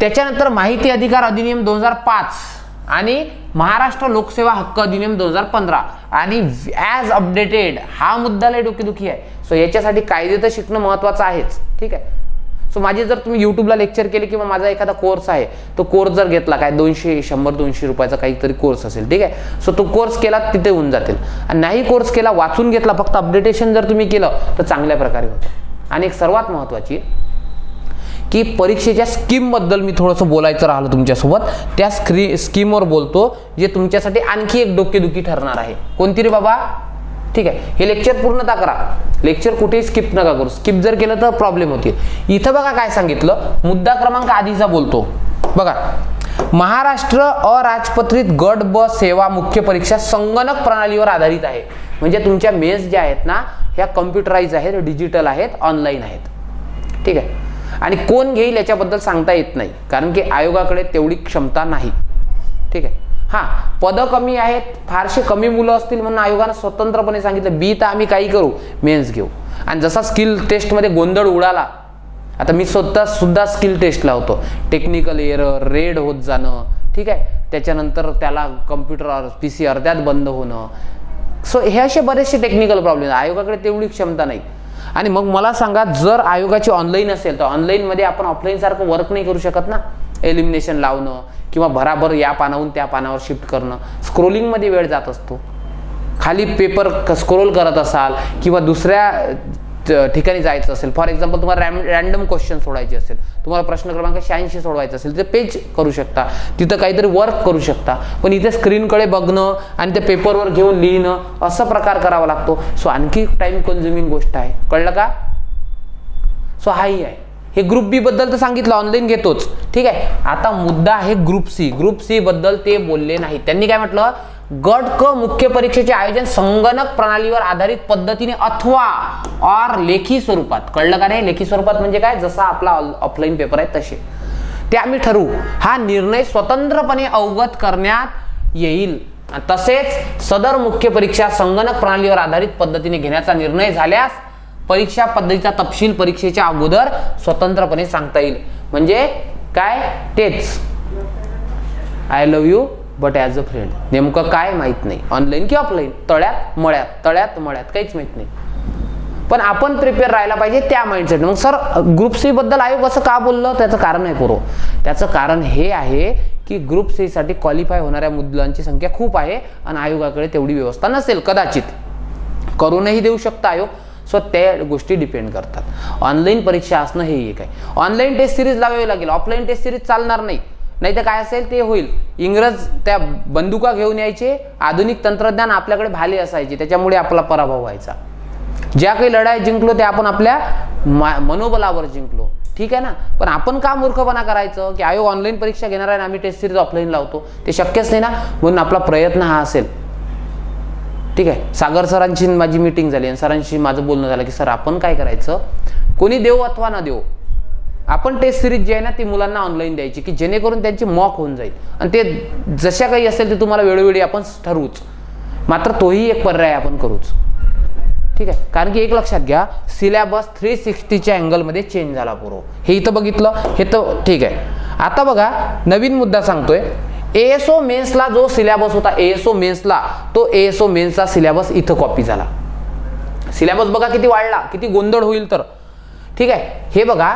त्याच्यानंतर माहिती अधिकार अधिनियम 2005 आणि महाराष्ट्र लोकसेवा हक्क अधिनियम 2015 आणि ॲज अपडेटेड हा मुद्दा लय डोकेदुखी आहे. सो याच्यासाठी कायदे तर शिकणं महत्त्वाचं आहेच. ठीक आहे. सो माझे जर तुम्ही यूट्यूबला लेक्चर केले किंवा माझा एखादा कोर्स आहे, तो कोर्स जर घेतला, काय 100-200 रुपयाचा काहीतरी कोर्स असेल, ठीक आहे, सो तो कोर्स केला तिथे होऊन जातील. आणि नाही कोर्स केला, वाचून घेतला, फक्त अपडेटेशन जर तुम्ही केलं तर चांगल्या प्रकारे होतं. आणि एक सर्वात महत्त्वाची की परीक्षेच्या स्कीमबद्दल मी थोडंसं बोलायचं राहिलं तुमच्यासोबत, त्या स्कीमवर बोलतो जे तुमच्यासाठी आणखी एक डोकेदुखी ठरणार आहे. कोणती रे बाबा? ठीक आहे, हे लेक्चर पूर्णतः करा, लेक्चर कुठेही स्किप नका करू. स्किप जर केलं तर प्रॉब्लेम होतील. इथं बघा काय सांगितलं, मुद्दा क्रमांक आधीचा बोलतो बघा. महाराष्ट्र अराजपत्रित गट ब सेवा मुख्य परीक्षा संगणक प्रणालीवर आधारित आहे. म्हणजे तुमच्या मेन्स ज्या आहेत ना, ह्या कम्प्युटराइज आहेत, डिजिटल आहेत, ऑनलाईन आहेत. ठीक आहे. आणि कोण घेईल याच्याबद्दल सांगता येत नाही, कारण की आयोगाकडे तेवढी क्षमता नाही. ठीक आहे. हां, पदं कमी आहेत, फारसे कमी मुलं असतील म्हणून आयोगानं स्वतंत्रपणे सांगितलं बी तर आम्ही काही करू, मेन्स घेऊ. आणि जसा स्किल टेस्टमध्ये गोंधळ उडाला, आता मी सुद्धा स्किल टेस्ट लावतो, टेक्निकल एरर, रेड होत जाणं, ठीक आहे, त्याच्यानंतर त्याला कम्प्युटर PC अर्ध्यात बंद होणं. सो हे असे बरेचसे टेक्निकल प्रॉब्लेम, आयोगाकडे तेवढी क्षमता नाही. आणि मग मला सांगा, जर आयोगाची ऑनलाईन असेल तर ऑनलाईनमध्ये आपण ऑफलाईन सारखं वर्क नाही करू शकत ना. एलिमिनेशन लावणं किंवा भराभर या पानावरून त्या पानावर शिफ्ट करणं, स्क्रोलिंगमध्ये वेळ जात असतो. खाली पेपर स्क्रोल करत असाल किंवा दुसऱ्या ठिकाणी जायचं असेल, फॉर एक्झाम्पल तुम्हाला रॅन्डम क्वेश्चन सोडायचे असेल, तुम्हाला प्रश्न क्रमांक 86 सोडवायचा असेल, तिथे पेज करू शकता, तिथं काहीतरी वर्क करू शकता. पण इथे स्क्रीनकडे बघणं आणि ते पेपरवर घेऊन लिहिणं असा प्रकार करावा लागतो. सो आणखी टाइम कन्झ्युमिंग गोष्ट आहे. कळलं का? सो हाही आहे. हे ग्रुप बी बद्दल तर सांगितलं, ऑनलाईन घेतोच. ठीक आहे. आता मुद्दा आहे ग्रुप सी. ग्रुप सी बद्दल ते बोलले नाही. त्यांनी काय म्हटलं, गट क मुख्य परीक्षेचे आयोजन संगणक प्रणालीवर आधारित पद्धतीने अथवा और लेखी स्वरूपात. कळलं का नाही? लेखी स्वरूपात म्हणजे काय, जसा आपला ऑफलाईन पेपर आहे तसे ते आम्ही ठरवू. हा निर्णय स्वतंत्रपणे अवगत करण्यात येईल. तसेच सदर मुख्य परीक्षा संगणक प्रणालीवर आधारित पद्धतीने घेण्याचा निर्णय झाल्यास परीक्षा पद्धतीचा तपशील परीक्षेच्या अगोदर स्वतंत्रपणे सांगता येईल. म्हणजे काय, तेच I love you but as a friend. नेमकं काय माहित नाही, ऑनलाईन की ऑफलाईन, तळ्यात मळ्यात काहीच माहित नाही. पण आपण प्रिपेअर राहायला पाहिजे त्या माइंडसेट. मग सर ग्रुप सी बद्दल आयोग असं का बोललं, त्याचं कारण आहे करो. त्याचं कारण हे आहे की ग्रुप सी साठी क्वालिफाय होणाऱ्या मुलांची संख्या खूप आहे आणि आयोगाकडे तेवढी व्यवस्था नसेल, कदाचित करूनही देऊ शकता आयोग. सो त्या गोष्टी डिपेंड करतात. ऑनलाईन परीक्षा असणं हे एक आहे. ऑनलाईन टेस्ट सिरीज लावावी लागेल, ऑफलाईन टेस्ट सिरीज चालणार नाही. नाही तर काय असेल ते होईल, इंग्रज त्या बंदुका घेऊन यायचे, आधुनिक तंत्रज्ञान आपल्याकडे भाले असायचे, त्याच्यामुळे आपला पराभव व्हायचा. ज्या काही लढाई जिंकलो ते आपण आपल्या मनोबलावर जिंकलो, ठीक आहे ना. पण आपण का मूर्खपणा करायचं की आयोग ऑनलाईन परीक्षा घेणार आहे आणि आम्ही टेस्ट सिरीज ऑफलाईन लावतो, ते शक्यच नाही ना. म्हणून आपला प्रयत्न हा असेल, ठीक आहे. सागर सरांची माझी मीटिंग झाली आणि सरांशी माझं बोलणं झालं की सर आपण काय करायचं, कोणी देऊ अथवा ना देऊ, आपण टेस्ट सिरीज जी आहे ना ती मुलांना ऑनलाईन द्यायची की जेणेकरून त्यांची मॉक होऊन जाईल आणि ते जशा काही असेल ते तुम्हाला वेळोवेळी आपण ठरवूच. मात्र तोही एक पर्याय आपण करूच, ठीक आहे. कारण की एक लक्षात घ्या, सिलेबस 360च्या अँगलमध्ये चेंज झाला पूर्ण. हे इथं बघितलं, हे तर ठीक आहे. आता बघा नवीन मुद्दा सांगतोय. एएसओ मेन्सला जो सिलेबस होता, एएसओ मेन्सला, तो एएसओ मेन्सचा सिलेबस इथं कॉपी झाला. सिलेबस बघा किती वाढला, किती गोंधळ होईल तर, ठीक आहे. हे बघा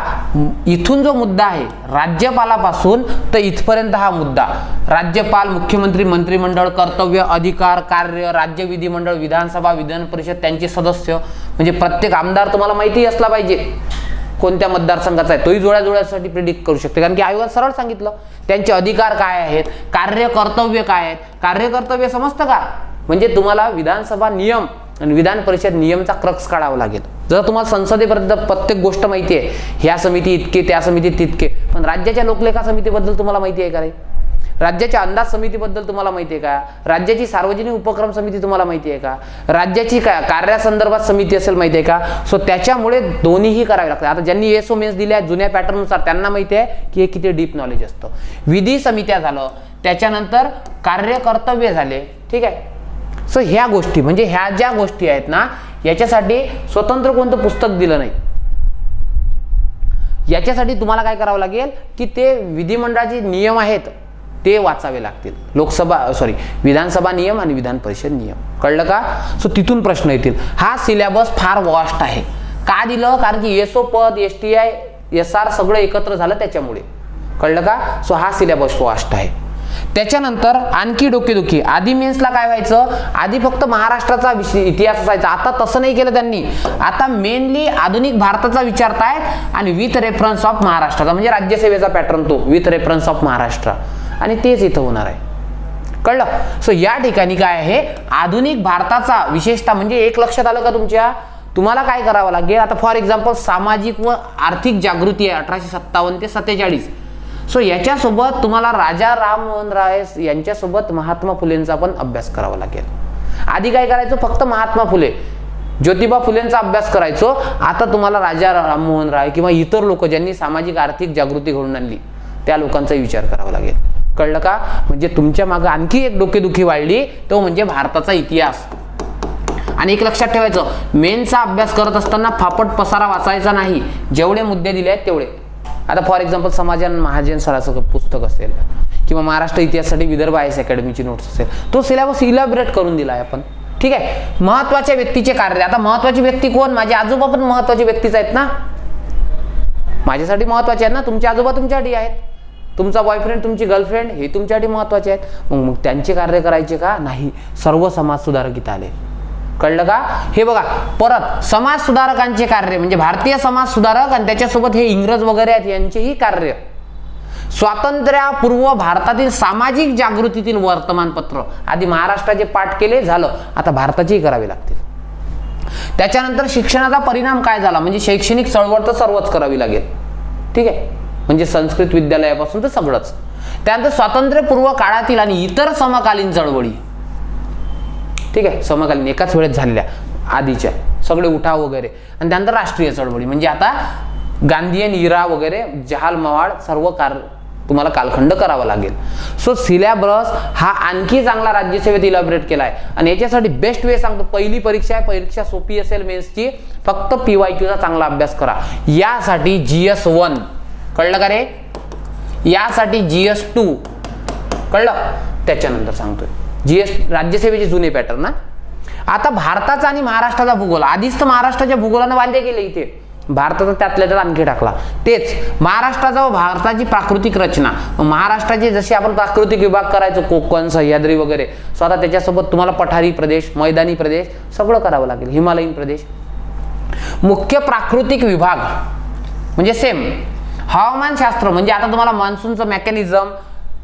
इथून जो मुद्दा आहे राज्यपालापासून तर इथपर्यंत हा मुद्दा, राज्यपाल, मुख्यमंत्री, मंत्रिमंडळ, कर्तव्य, अधिकार, कार्य, राज्य विधिमंडळ, विधानसभा, विधान परिषद, त्यांचे सदस्य, म्हणजे प्रत्येक आमदार तुम्हाला माहिती असला पाहिजे कोणत्या मतदारसंघाचा आहे, तोही जोड्यासाठी प्रिडिक्ट करू शकते. कारण की आयोगात सरळ सांगितलं त्यांचे अधिकार काय आहेत, कार्य कर्तव्य काय आहेत. कार्य कर्तव्य समजतं का, म्हणजे तुम्हाला विधानसभा नियम आणि विधान परिषद नियमचा क्रक्स काढावा लागेल. जर तुम्हाला संसदेपर्यंत प्रत्येक गोष्ट माहिती आहे, ह्या समिती इतके, त्या समितीत तितके, पण राज्याच्या लोकलेखा समितीबद्दल तुम्हाला माहिती आहे का रे, राज्याच्या अंदाज समितीबद्दल तुम्हाला माहिती आहे का, राज्याची सार्वजनिक उपक्रम समिती तुम्हाला माहिती आहे का, राज्याची कार्यासंदर्भात समिती असेल माहिती आहे का. सो त्याच्यामुळे दोन्हीही करावे लागतात. आता ज्यांनी एएसओ मेन्स दिल्या जुन्या पॅटर्ननुसार त्यांना माहिती आहे की हे किती डीप नॉलेज असतं. विधी समित्या झालं, त्याच्यानंतर कार्य कर्तव्य झाले, ठीक आहे. सो ह्या गोष्टी म्हणजे ह्या ज्या गोष्टी आहेत ना, याच्यासाठी स्वतंत्र कोणतं पुस्तक दिलं नाही. याच्यासाठी तुम्हाला काय करावं लागेल की ते विधिमंडळाचे नियम आहेत ते वाचावे लागतील. विधानसभा नियम आणि विधान परिषद नियम, कळलं का. सो तिथून प्रश्न येतील. हा सिलेबस फार वास्ट आहे. का दिलं, कारण की एसओ पद, एसटीआय, एसआर सगळं एकत्र झालं त्याच्यामुळे, कळलं का. सो हा सिलेबस वास्ट आहे. त्याच्यानंतर आणखी डोकेदुखी. आधी मेन्सला काय व्हायचं, आधी फक्त महाराष्ट्राचा इतिहास असायचा, आता तसं नाही केलं त्यांनी. आता मेनली आधुनिक भारताचा विचारतायत आणि विथ रेफरन्स ऑफ महाराष्ट्राचा, म्हणजे राज्यसेवेचा पॅटर्न तो विथ रेफरन्स ऑफ महाराष्ट्र, आणि तेच इथं होणार आहे, कळलं. सो या ठिकाणी काय आहे, आधुनिक भारताचा विशेषतः म्हणजे एक लक्षात आलं का तुमच्या, तुम्हाला काय करावं लागेल. आता फॉर एक्झाम्पल सामाजिक व आर्थिक जागृती आहे 1857 ते 47. सो याच्यासोबत तुम्हाला राजा राममोहन राय यांच्यासोबत महात्मा फुलेंचा पण अभ्यास करावा लागेल. आधी काय करायचं, फक्त महात्मा फुले, ज्योतिबा फुलेंचा अभ्यास करायचो. आता तुम्हाला राजा राममोहन राय किंवा इतर लोक ज्यांनी सामाजिक आर्थिक जागृती घडवून आणली त्या लोकांचा विचार करावा लागेल, कळलं का. म्हणजे तुमच्या मागे आणखी एक डोकेदुखी वाढली, तो म्हणजे भारताचा इतिहास. आणि एक लक्षात ठेवायचं, मेनचा अभ्यास करत असताना फापट पसारा वाचायचा नाही, जेवढे मुद्दे दिले आहेत तेवढे. आता फॉर एक्झाम्पल समाजन महाजन सराचं पुस्तक असेल किंवा महाराष्ट्र इतिहासासाठी विदर्भ आयएस अकॅडमीची नोट्स असेल, तो सिलेबस इलॅबोरेट करून दिला आहे आपण, ठीक आहे. महत्वाच्या व्यक्तीचे कार्य, आता महत्वाची व्यक्ती कोण, माझे आजोबा पण महत्वाचे व्यक्तीच आहेत ना, माझ्यासाठी महत्वाचे आहेत ना, तुमचे आजोबा तुमच्यासाठी आहेत, तुमचा बॉयफ्रेंड, तुमची गर्लफ्रेंड हे तुमच्यासाठी महत्वाचे आहेत. मग त्यांचे कार्य करायचे का नाही, सर्व समाज सुधारक इथं आले, कळलं का. हे बघा परत समाज सुधारकांचे कार्य म्हणजे भारतीय समाज सुधारक आणि त्याच्यासोबत हे इंग्रज वगैरे आहेत यांचेही कार्य. स्वातंत्र्यपूर्व भारतातील सामाजिक जागृतीतील वर्तमानपत्र, आधी महाराष्ट्राचे पाठ केले झालं, आता भारताचेही करावे लागतील. त्याच्यानंतर शिक्षणाचा परिणाम काय झाला, म्हणजे शैक्षणिक चळवळ तर सर्वच करावी लागेल, ठीक आहे. म्हणजे संस्कृत विद्यालयापासून तर सगळंच. त्यानंतर स्वातंत्र्यपूर्व काळातील आणि इतर समकालीन चळवळी, ठीक आहे, समकालीन एकाच वेळेत झालेल्या आधीच्या सगळे उठाव वगैरे. आणि त्यानंतर राष्ट्रीय चळवळी म्हणजे आता गांधीयन इरा वगैरे, जहाल मवाळ सर्व तुम्हाला कालखंड करावा लागेल. सो सिलेबस हा आणखी चांगला राज्यसेवेत इलॅबोरेट केला आहे आणि याच्यासाठी बेस्ट वे सांगतो, पहिली परीक्षा आहे, परीक्षा सोपी असेल मेन्सची, फक्त PYQ चा चांगला अभ्यास करा. यासाठी GS1 कळलं का रे, यासाठी GS2 कळलं, त्याच्यानंतर सांगतोय GS राज्यसेवेचे जुने पॅटर्न ना. आता भारताचा आणि महाराष्ट्राचा भूगोल, आधीच तर महाराष्ट्राच्या भूगोलानं वाद्य केले, इथे भारताचा त्यातल्या त्यात आणखी टाकला. तेच महाराष्ट्राचा व भारताची प्राकृतिक रचना, महाराष्ट्राचे जसे आपण प्राकृतिक विभाग करायचो, कोकण, सह्याद्री वगैरे, स्वतः त्याच्यासोबत तुम्हाला पठारी प्रदेश, मैदानी प्रदेश सगळं करावं लागेल, हिमालयीन प्रदेश. मुख्य प्राकृतिक विभाग म्हणजे सेम हवामानशास्त्र, म्हणजे आता तुम्हाला मान्सूनचं मेकॅनिझम,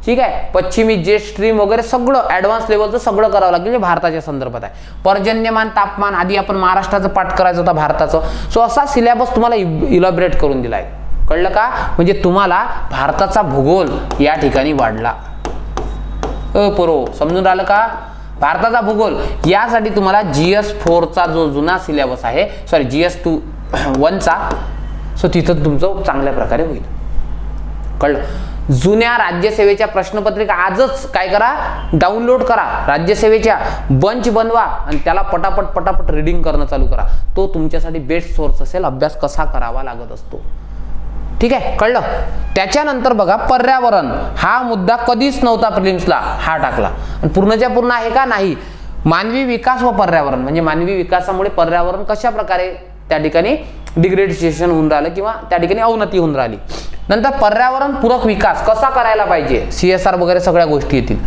ठीक आहे, पश्चिमी जेट स्ट्रीम वगैरे सगळं ॲडव्हान्स लेवलचं सगळं करावं लागेल जे भारताच्या संदर्भात आहे. पर्जन्यमान, तापमान आधी आपण महाराष्ट्राचं पाठ करायचं होतं भारताचं. सो असा सिलेबस तुम्हाला इलॅबोरेट करून दिलाय, कळलं का, म्हणजे तुम्हाला भारताचा भूगोल या ठिकाणी वाढला. पोरो समजून राहिलं का, भारताचा भूगोल यासाठी तुम्हाला GS4चा जो जुना सिलेबस आहे, सॉरी GS1चा, सो तिथं तुमचं चांगल्या प्रकारे होईल, कळलं. जुन्या राज्यसेवेच्या प्रश्नपत्रिका आजच काय करा, डाउनलोड करा, राज्यसेवेच्या बंच बनवा आणि त्याला पटापट रीडिंग करणं चालू करा. तो तुमच्यासाठी बेस्ट सोर्स असेल अभ्यास कसा करावा लागत असतो, ठीक आहे, कळलं. त्याच्यानंतर बघा पर्यावरण हा मुद्दा कधीच नव्हता प्रिलिम्सला, हा टाकला आणि पूर्णच्या पूर्ण आहे का, नाही. मानवी विकास व पर्यावरण म्हणजे मानवी विकासामुळे पर्यावरण कशा प्रकारे त्या ठिकाणी डिग्रेडेशन होऊन राहिलं किंवा त्या ठिकाणी अवनती होऊन राहिली. नंतर पर्यावरण पूरक विकास कसा करायला पाहिजे, CSR वगैरे सगळ्या गोष्टी येतील.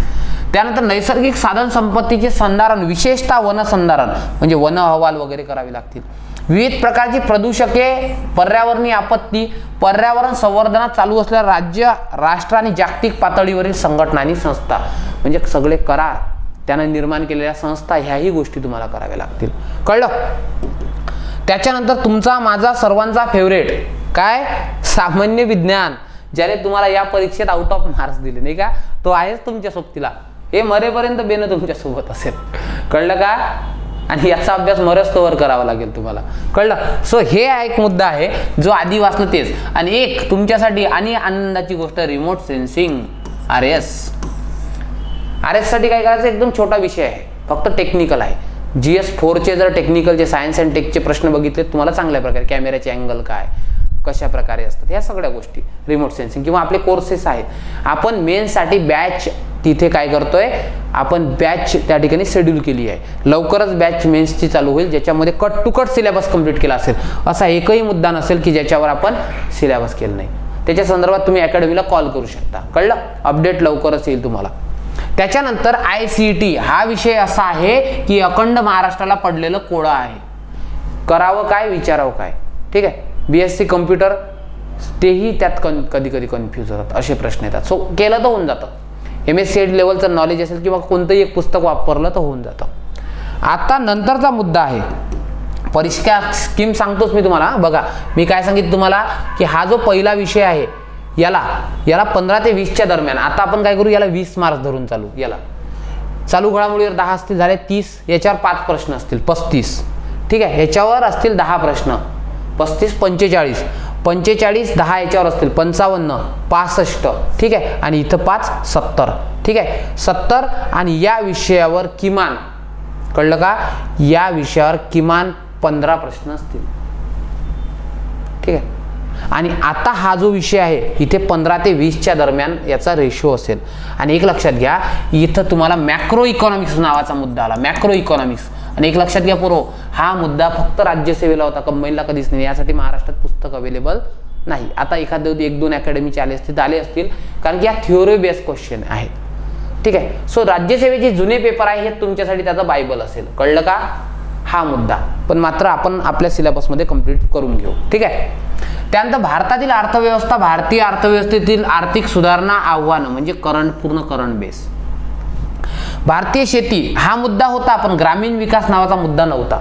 त्यानंतर नैसर्गिक साधन संपत्तीचे संधारण, विशेषतः वन संधारण म्हणजे वन अहवाल वगैरे करावे लागतील. विविध प्रकारची प्रदूषके, पर्यावरणीय आपत्ती, पर्यावरण संवर्धनात चालू असलेल्या राज्य, राष्ट्र आणि जागतिक पातळीवरील संघटना आणि संस्था म्हणजे सगळे करार त्याने निर्माण केलेल्या संस्था, ह्याही गोष्टी तुम्हाला कराव्या लागतील, कळलं. त्याच्यानंतर तुमचा माझा सर्वांचा फेवरेट काय, सामान्य विज्ञान, ज्याने तुम्हाला या परीक्षेत आउट ऑफ मार्क्स दिले नाही का, तो आहेच तुमच्या सोबतीला, हे मरेपर्यंत बेन तुमच्या सोबत असेल, कळलं का. आणि याचा अभ्यास मरस्तोवर करावा लागेल तुम्हाला, कळलं. सो हे एक मुद्दा आहे जो आधी वाचलं तेच. आणि एक तुमच्यासाठी आणि आनंदाची गोष्ट, रिमोट सेन्सिंग RS साठी काय करायचं, एकदम छोटा विषय आहे, फक्त टेक्निकल आहे. GS4चे जर टेक्निकलचे सायन्स अँड टेकचे प्रश्न बघितले तुम्हाला चांगल्या प्रकारे, कॅमेऱ्याचे अँगल काय, कशा प्रकारे असतात, ह्या सगळ्या गोष्टी रिमोट सेन्सिंग किंवा आपले कोर्सेस आहेत. आपण मेन्ससाठी बॅच तिथे काय करतोय, आपण बॅच त्या ठिकाणी शेड्यूल केली आहे, लवकरच बॅच मेन्सची चालू होईल, ज्याच्यामध्ये cut to cut syllabus complete केला असेल. असा एकही मुद्दा नसेल की ज्याच्यावर आपण सिलेबस केलं नाही. त्याच्या संदर्भात तुम्ही अकॅडमीला कॉल करू शकता, कळलं. अपडेट लवकरच येईल तुम्हाला. त्याच्यानंतर ICT हा विषय असा आहे की अखंड महाराष्ट्राला पडलेलं कोळं आहे, करावं काय, विचारावं काय, ठीक आहे. BSc कम्प्युटर तेही त्यात कधी कधी कन्फ्यूज होतात, असे प्रश्न येतात. सो केलं तर होऊन जातं, MSc लेवलचं नॉलेज असेल किंवा कोणतंही एक पुस्तक वापरलं तर होऊन जातं. आता नंतरचा मुद्दा आहे परीक्षा स्कीम, सांगतोच मी तुम्हाला. बघा मी काय सांगितलं तुम्हाला की हा जो पहिला विषय आहे याला 15 ते 20च्या दरम्यान, आता आपण काय करू, याला 20 मार्क्स धरून चालू. याला चालू घडामोडीवर 10 असतील, झाले 30, याच्यावर 5 प्रश्न असतील 35, ठीक आहे. ह्याच्यावर असतील 10 प्रश्न, 35 45, 45 10 याच्यावर असतील 55 65, ठीक आहे. आणि इथं 5 70, ठीक आहे, 70. आणि या विषयावर किमान, कळलं का, या विषयावर किमान 15 प्रश्न असतील, ठीक आहे. आणि आता हा जो विषय आहे इथे 15 ते 20च्या दरम्यान याचा रेशो असेल. आणि एक लक्षात घ्या, इथं तुम्हाला मॅक्रो इकॉनॉमिक्स नावाचा मुद्दा आला, मॅक्रो इकॉनॉमिक्स. आणि एक लक्षात घ्या पोरो, हा मुद्दा फक्त राज्यसेवेला होता, कंबाईनला कधीच नाही. यासाठी महाराष्ट्रात पुस्तक अवेलेबल नाही. आता एखाद्या 1-2 अकॅडमीचे आले असतील, कारण की या थिओरी बेस्ड क्वेश्चन आहेत, ठीक आहे. सो राज्यसेवेचे जुने पेपर आहे हे तुमच्यासाठी त्याचा बायबल असेल, कळलं का, हा मुद्दा. पण मात्र आपण आपल्या सिलेबसमध्ये कंप्लीट करून घेऊ, ठीक आहे. त्यानंतर भारतातील अर्थव्यवस्था, भारतीय अर्थव्यवस्थेतील आर्थिक सुधारणा, आव्हानं म्हणजे पूर्ण करंट बेस. भारतीय शेती हा मुद्दा होता, पण ग्रामीण विकास नावाचा मुद्दा नव्हता.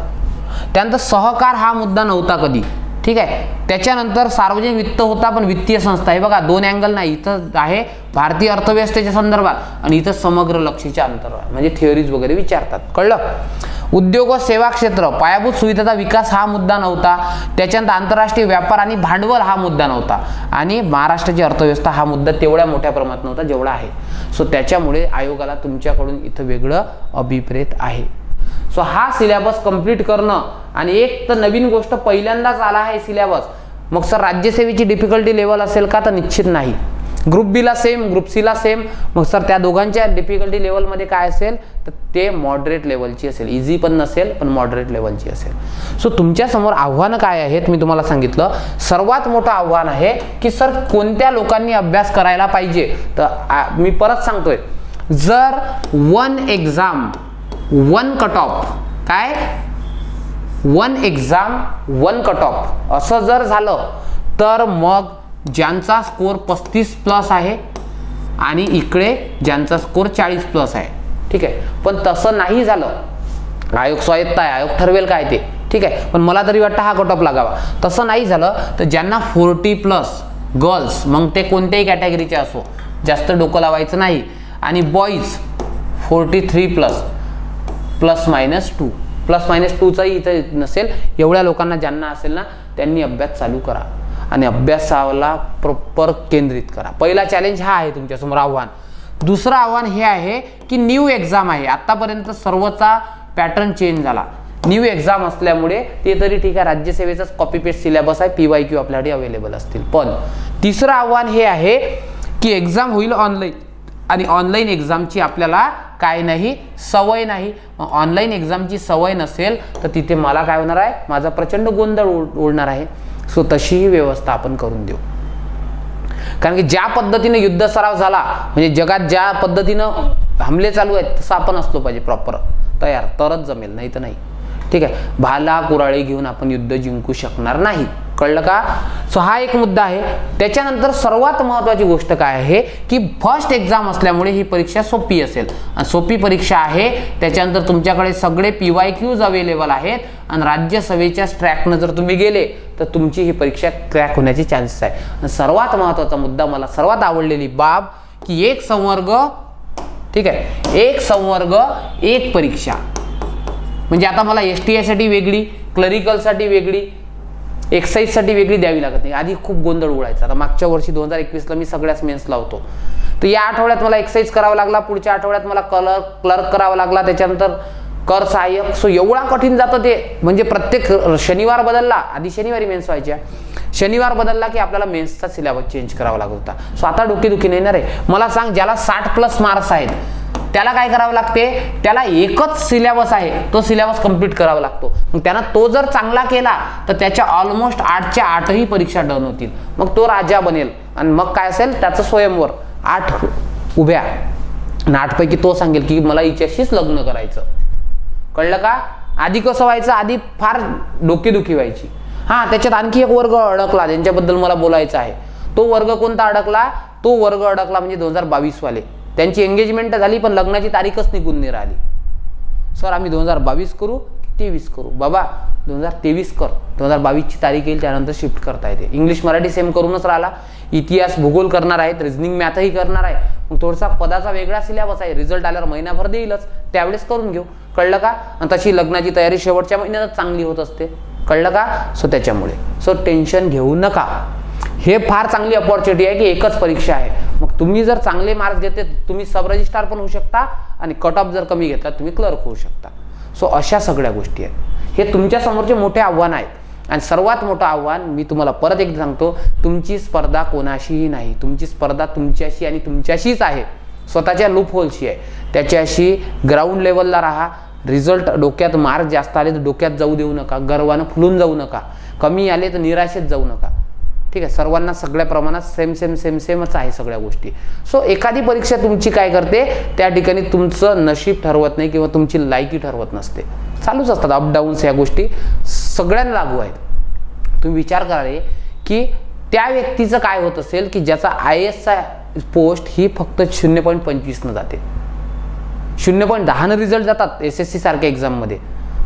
त्यानंतर सहकार हा मुद्दा नव्हता कधी, ठीक आहे. त्याच्यानंतर सार्वजनिक वित्त होता, पण वित्तीय संस्था, हे बघा 2 अँगल नाही, इथं आहे भारतीय अर्थव्यवस्थेच्या संदर्भात आणि इथं समग्र लक्षीच्या अंतर्गत म्हणजे थिअरीज वगैरे विचारतात, कळलं. उद्योग व सेवा क्षेत्र, पायाभूत सुविधांचा विकास हा मुद्दा नव्हता. त्याच्यानंतर आंतरराष्ट्रीय व्यापार आणि भांडवल हा मुद्दा नव्हता. आणि महाराष्ट्राची अर्थव्यवस्था हा मुद्दा तेवढ्या मोठ्या प्रमाणात नव्हता जेवढा आहे. सो त्याच्यामुळे आयोगाला तुमच्याकडून इथं वेगळं अभिप्रेत आहे. सो हा सिलेबस कंप्लीट करणं, आणि एक तर नवीन गोष्ट पहिल्यांदाच आला आहे सिलेबस. मग सर राज्यसेवेची डिफिकल्टी लेवल असेल का, तर निश्चित नाही. ग्रुप बी ला सेम, ग्रुप सी ला सेम. मग सर त्या दोघांच्या डिफिकल्टी लेवलमध्ये काय असेल, तर ते मॉडरेट लेवलची असेल. इझी पण नसेल, पण मॉडरेट लेवलची असेल. सो तुमच्यासमोर आव्हानं काय आहेत मी तुम्हाला सांगितलं. सर्वात मोठं आव्हान आहे की सर कोणत्या लोकांनी अभ्यास करायला पाहिजे. तर मी परत सांगतोय, जर one exam one cut off, काय one exam one cut off असं जर झालं, तर मग ज्यांचा स्कोर 35 प्लस आहे आणि इकडे ज्यांचा स्कोर 40 प्लस आहे, ठीक आहे. पण तसं नाही झालं, आयोग स्वायत्त आहे, आयोग ठरवेल काय ते, ठीक आहे. पण मला तरी वाटतं हा कट ऑफ लागावा. तसं नाही झालं तर ज्यांना 40 प्लस गर्ल्स, मग ते कोणत्याही कॅटेगरीचे असो, जास्त डोकं लावायचं नाही. आणि boys 43 plus plus minus 2, plus minus 2चाही इथं नसेल, एवढ्या लोकांना ज्यांना असेल ना त्यांनी अभ्यास चालू करा आणि अभ्यासाला प्रॉपर केंद्रित करा. पहिला चॅलेंज हा आहे तुमच्यासमोर आव्हान. दुसरं आव्हान हे आहे की न्यू एक्झाम आहे. आतापर्यंत सर्वचा पॅटर्न चेंज झाला. न्यू एक्झाम असल्यामुळे ते तरी ठीक आहे, राज्यसेवेचाच कॉपी पेस्ट सिलेबस आहे, PYQ आपल्याकडे अवेलेबल असतील. पण तिसरं आव्हान हे आहे की एक्झाम होईल ऑनलाईन, आणि ऑनलाईन एक्झामची आपल्याला काय नाही, सवय नाही. ऑनलाईन एक्झामची सवय नसेल तर तिथे मला काय होणार आहे, माझा प्रचंड गोंधळ उडणार आहे. सो तशीही व्यवस्था आपण करून देऊ. कारण की ज्या पद्धतीने युद्ध सराव झाला, म्हणजे जगात ज्या पद्धतीनं हमले चालू आहेत, तसं आपण असलो पाहिजे प्रॉपर तयार, तरच जमेल, नाही तर नाही. ठीक आहे, भाला कुराळी घेऊन आपण युद्ध जिंकू शकणार नाही. कळलं का? सो हा एक मुद्दा आहे. त्याच्यानंतर सर्वात महत्त्वाची गोष्ट काय आहे की फर्स्ट एक्झाम असल्यामुळे ही परीक्षा सोपी असेल, आणि सोपी परीक्षा आहे. त्याच्यानंतर तुमच्याकडे सगळे PYQs अवेलेबल आहेत, आणि राज्यसभेच्या ट्रॅकनं जर तुम्ही गेले तर तुमची ही परीक्षा क्रॅक होण्याचे चान्सेस आहे. आणि सर्वात महत्त्वाचा मुद्दा, मला सर्वात आवडलेली बाब, की एक संवर्ग, ठीक आहे, एक संवर्ग एक परीक्षा. म्हणजे आता मला STI साठी वेगळी, क्लरिकल साठी वेगळी, एक्साईज साठी वेगळी द्यावी लागत नाही. आधी खूप गोंधळ उडायचा. आता मागच्या वर्षी 2021ला मी सगळ्याच मेन्सला होतो, तर या आठवड्यात मला एक्साईज करावा लागला, पुढच्या आठवड्यात मला क्लर्क करावा लागला, त्याच्यानंतर कर सहाय्यक. सो एवढा कठीण जातं ते, म्हणजे प्रत्येक शनिवार बदलला, आधी शनिवारी मेन्स व्हायच्या, शनिवार बदलला की आपल्याला मेन्सचा सिलेबस चेंज करावा लागत होता. सो आता डोकेदुखी नाही ना रे. मला सांग, ज्याला 60+ मार्क्स आहेत त्याला काय करावं लागते, त्याला एकच सिलेबस आहे, तो सिलेबस कंप्लीट करावा लागतो. मग त्यानं तो जर चांगला केला तर त्याच्या ऑलमोस्ट 8च्या 8ही परीक्षा डन होतील. मग तो राजा बनेल, आणि मग काय असेल त्याचं स्वयंवर 8 उभ्या, आणि 8 पैकी तो सांगेल की मला हिच्याशीच लग्न करायचं. कळलं का? आधी कसं व्हायचं, आधी फार डोकेदुखी व्हायची. हा, त्याच्यात आणखी एक वर्ग अडकला ज्यांच्याबद्दल मला बोलायचं आहे. तो वर्ग कोणता अडकला? तो वर्ग अडकला म्हणजे 2022 वाले. त्यांची एंगेजमेंट झाली पण लग्नाची तारीखच निघून नाही राहिली. सर आम्ही 2022 करू की 23 करू? बाबा 2023 कर, 2022ची तारीख येईल त्यानंतर शिफ्ट करता येते. इंग्लिश मराठी सेम करूनच राहिला, इतिहास भूगोल करणार आहेत, रिझनिंग मॅथही करणार आहे. मग थोडासा पदाचा वेगळा सिलेबस आहे, रिझल्ट आल्यावर महिनाभर देईलच, त्यावेळेस करून घेऊ. कळलं का? आणि तशी लग्नाची तयारी शेवटच्या महिन्यातच चांगली होत असते. कळलं का? सो त्याच्यामुळे सो टेन्शन घेऊ नका. हे फार चांगली अपॉर्च्युनिटी आहे की एकच परीक्षा आहे. मग तुम्ही जर चांगले मार्क्स घेते तुम्ही सब रजिस्ट्रार पण होऊ शकता, आणि कट ऑफ जर कमी घेतला तुम्ही क्लर्क होऊ शकता. सो अशा सगळ्या गोष्टी आहेत. हे तुमच्या समोरचे मोठे आव्हान आहेत. आणि सर्वात मोठं आव्हान मी तुम्हाला परत एकदा सांगतो, तुमची स्पर्धा कोणाशीही नाही. तुमची स्पर्धा तुमच्याशी आणि तुमच्याशीच आहे, स्वतःच्या लूप होलशी आहे. त्याच्याशी ग्राउंड लेवलला राहा. रिझल्ट डोक्यात मार्क जास्त आले तर डोक्यात जाऊ देऊ नका, गर्वानं फुलून जाऊ नका. कमी आले तर निराशेत जाऊ नका. ठीक आहे, सर्वांना सगळ्या प्रमाणात सेमच आहे सगळ्या गोष्टी. सो एखादी परीक्षा तुमची काय करते, त्या ठिकाणी तुमचं नशीब ठरवत नाही किंवा तुमची लायकी ठरवत नसते. चालूच असतात अपडाऊन्स, या गोष्टी सगळ्यांना लागू आहेत. तुम्ही विचार करा रे की त्या व्यक्तीचं काय होत असेल की ज्याचा IASचा पोस्ट ही फक्त 0.25 जाते, 0.10 रिझल्ट जातात SSC सारख्या एक्झाममध्ये.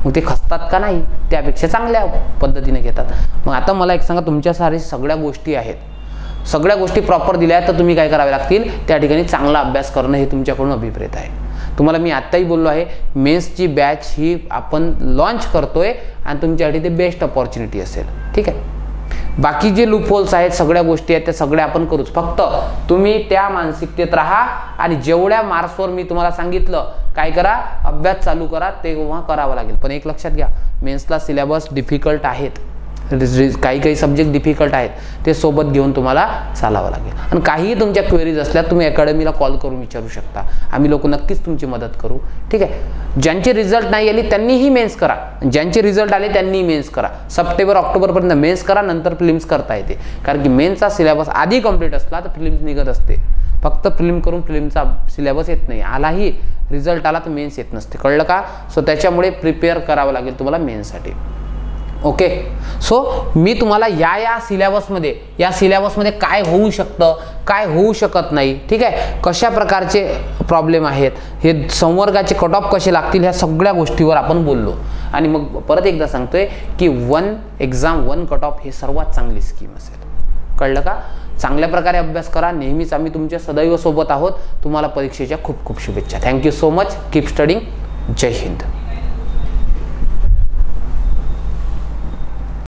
मग ते खचतात का नाही? त्यापेक्षा चांगल्या पद्धतीने घेतात. मग आता मला एक सांगा, तुमच्यासारे सगळ्या गोष्टी आहेत, सगळ्या गोष्टी प्रॉपर दिल्या तर तुम्ही काय करावे लागतील, त्या ठिकाणी चांगला अभ्यास करणं हे तुमच्याकडून अभिप्रेत आहे. तुम्हाला मी आत्ताही बोललो आहे, मेन्सची बॅच ही आपण लॉन्च करतोय आणि तुमच्यासाठी ते बेस्ट अपॉर्च्युनिटी असेल. ठीक आहे. बाकी जे लूपहोल्स आहेत, सगळ्या गोष्टी आहेत, त्या सगळ्या आपण करूच. फक्त तुम्ही त्या मानसिकतेत राहा आणि जेवढ्या मार्क्सवर मी तुम्हाला सांगितलं काय करा, अभ्यास चालू करा, तेव्हा करावं लागेल. पण एक लक्षात घ्या, मेन्सला सिलेबस डिफिकल्ट आहेत, काही सब्जेक्ट डिफिकल्ट आहेत, ते सोबत घेऊन तुम्हाला चालावं लागेल. आणि काहीही तुमच्या क्वेरीज असल्या तुम्ही अकॅडमीला कॉल करून विचारू शकता. आम्ही लोक नक्कीच तुमची मदत करू. ठीक आहे. ज्यांचे रिझल्ट नाही आले त्यांनीही मेन्स करा, ज्यांचे रिझल्ट आले त्यांनी मेन्स करा. सप्टेंबर ऑक्टोबरपर्यंत मेन्स करा, नंतर प्रिलिम्स करता येते. कारण की मेन्सचा सिलेबस आधी कंप्लीट असला तर प्रिलिम्स निघत असते. फक्त प्रिलिम करून प्रिलिमचा सिलेबस येत नाही, आलाही रिझल्ट आला तर मेन्स येत नसते. कळलं का? सो त्याच्यामुळे प्रिपेअर करावं लागेल तुम्हाला मेन्ससाठी. ओके. सो मी तुम्हाला या सिलेबसमध्ये काय होऊ शकतं, काय होऊ शकत नाही, ठीक आहे, कशा प्रकारचे प्रॉब्लेम आहेत, हे संवर्गाचे कट ऑफ कसे लागतील, ह्या सगळ्या गोष्टीवर आपण बोललो. आणि मग परत एकदा सांगतोय की 1 एक्झाम 1 कट ऑफ ही सर्वात चांगली स्कीम असेल. कळलं का? चांगल्या प्रकारे अभ्यास करा. नेहमीच आम्ही तुमच्या सदैव सोबत आहोत. तुम्हाला परीक्षेच्या खूप खूप शुभेच्छा. Thank you so much. Keep studying. जय हिंद.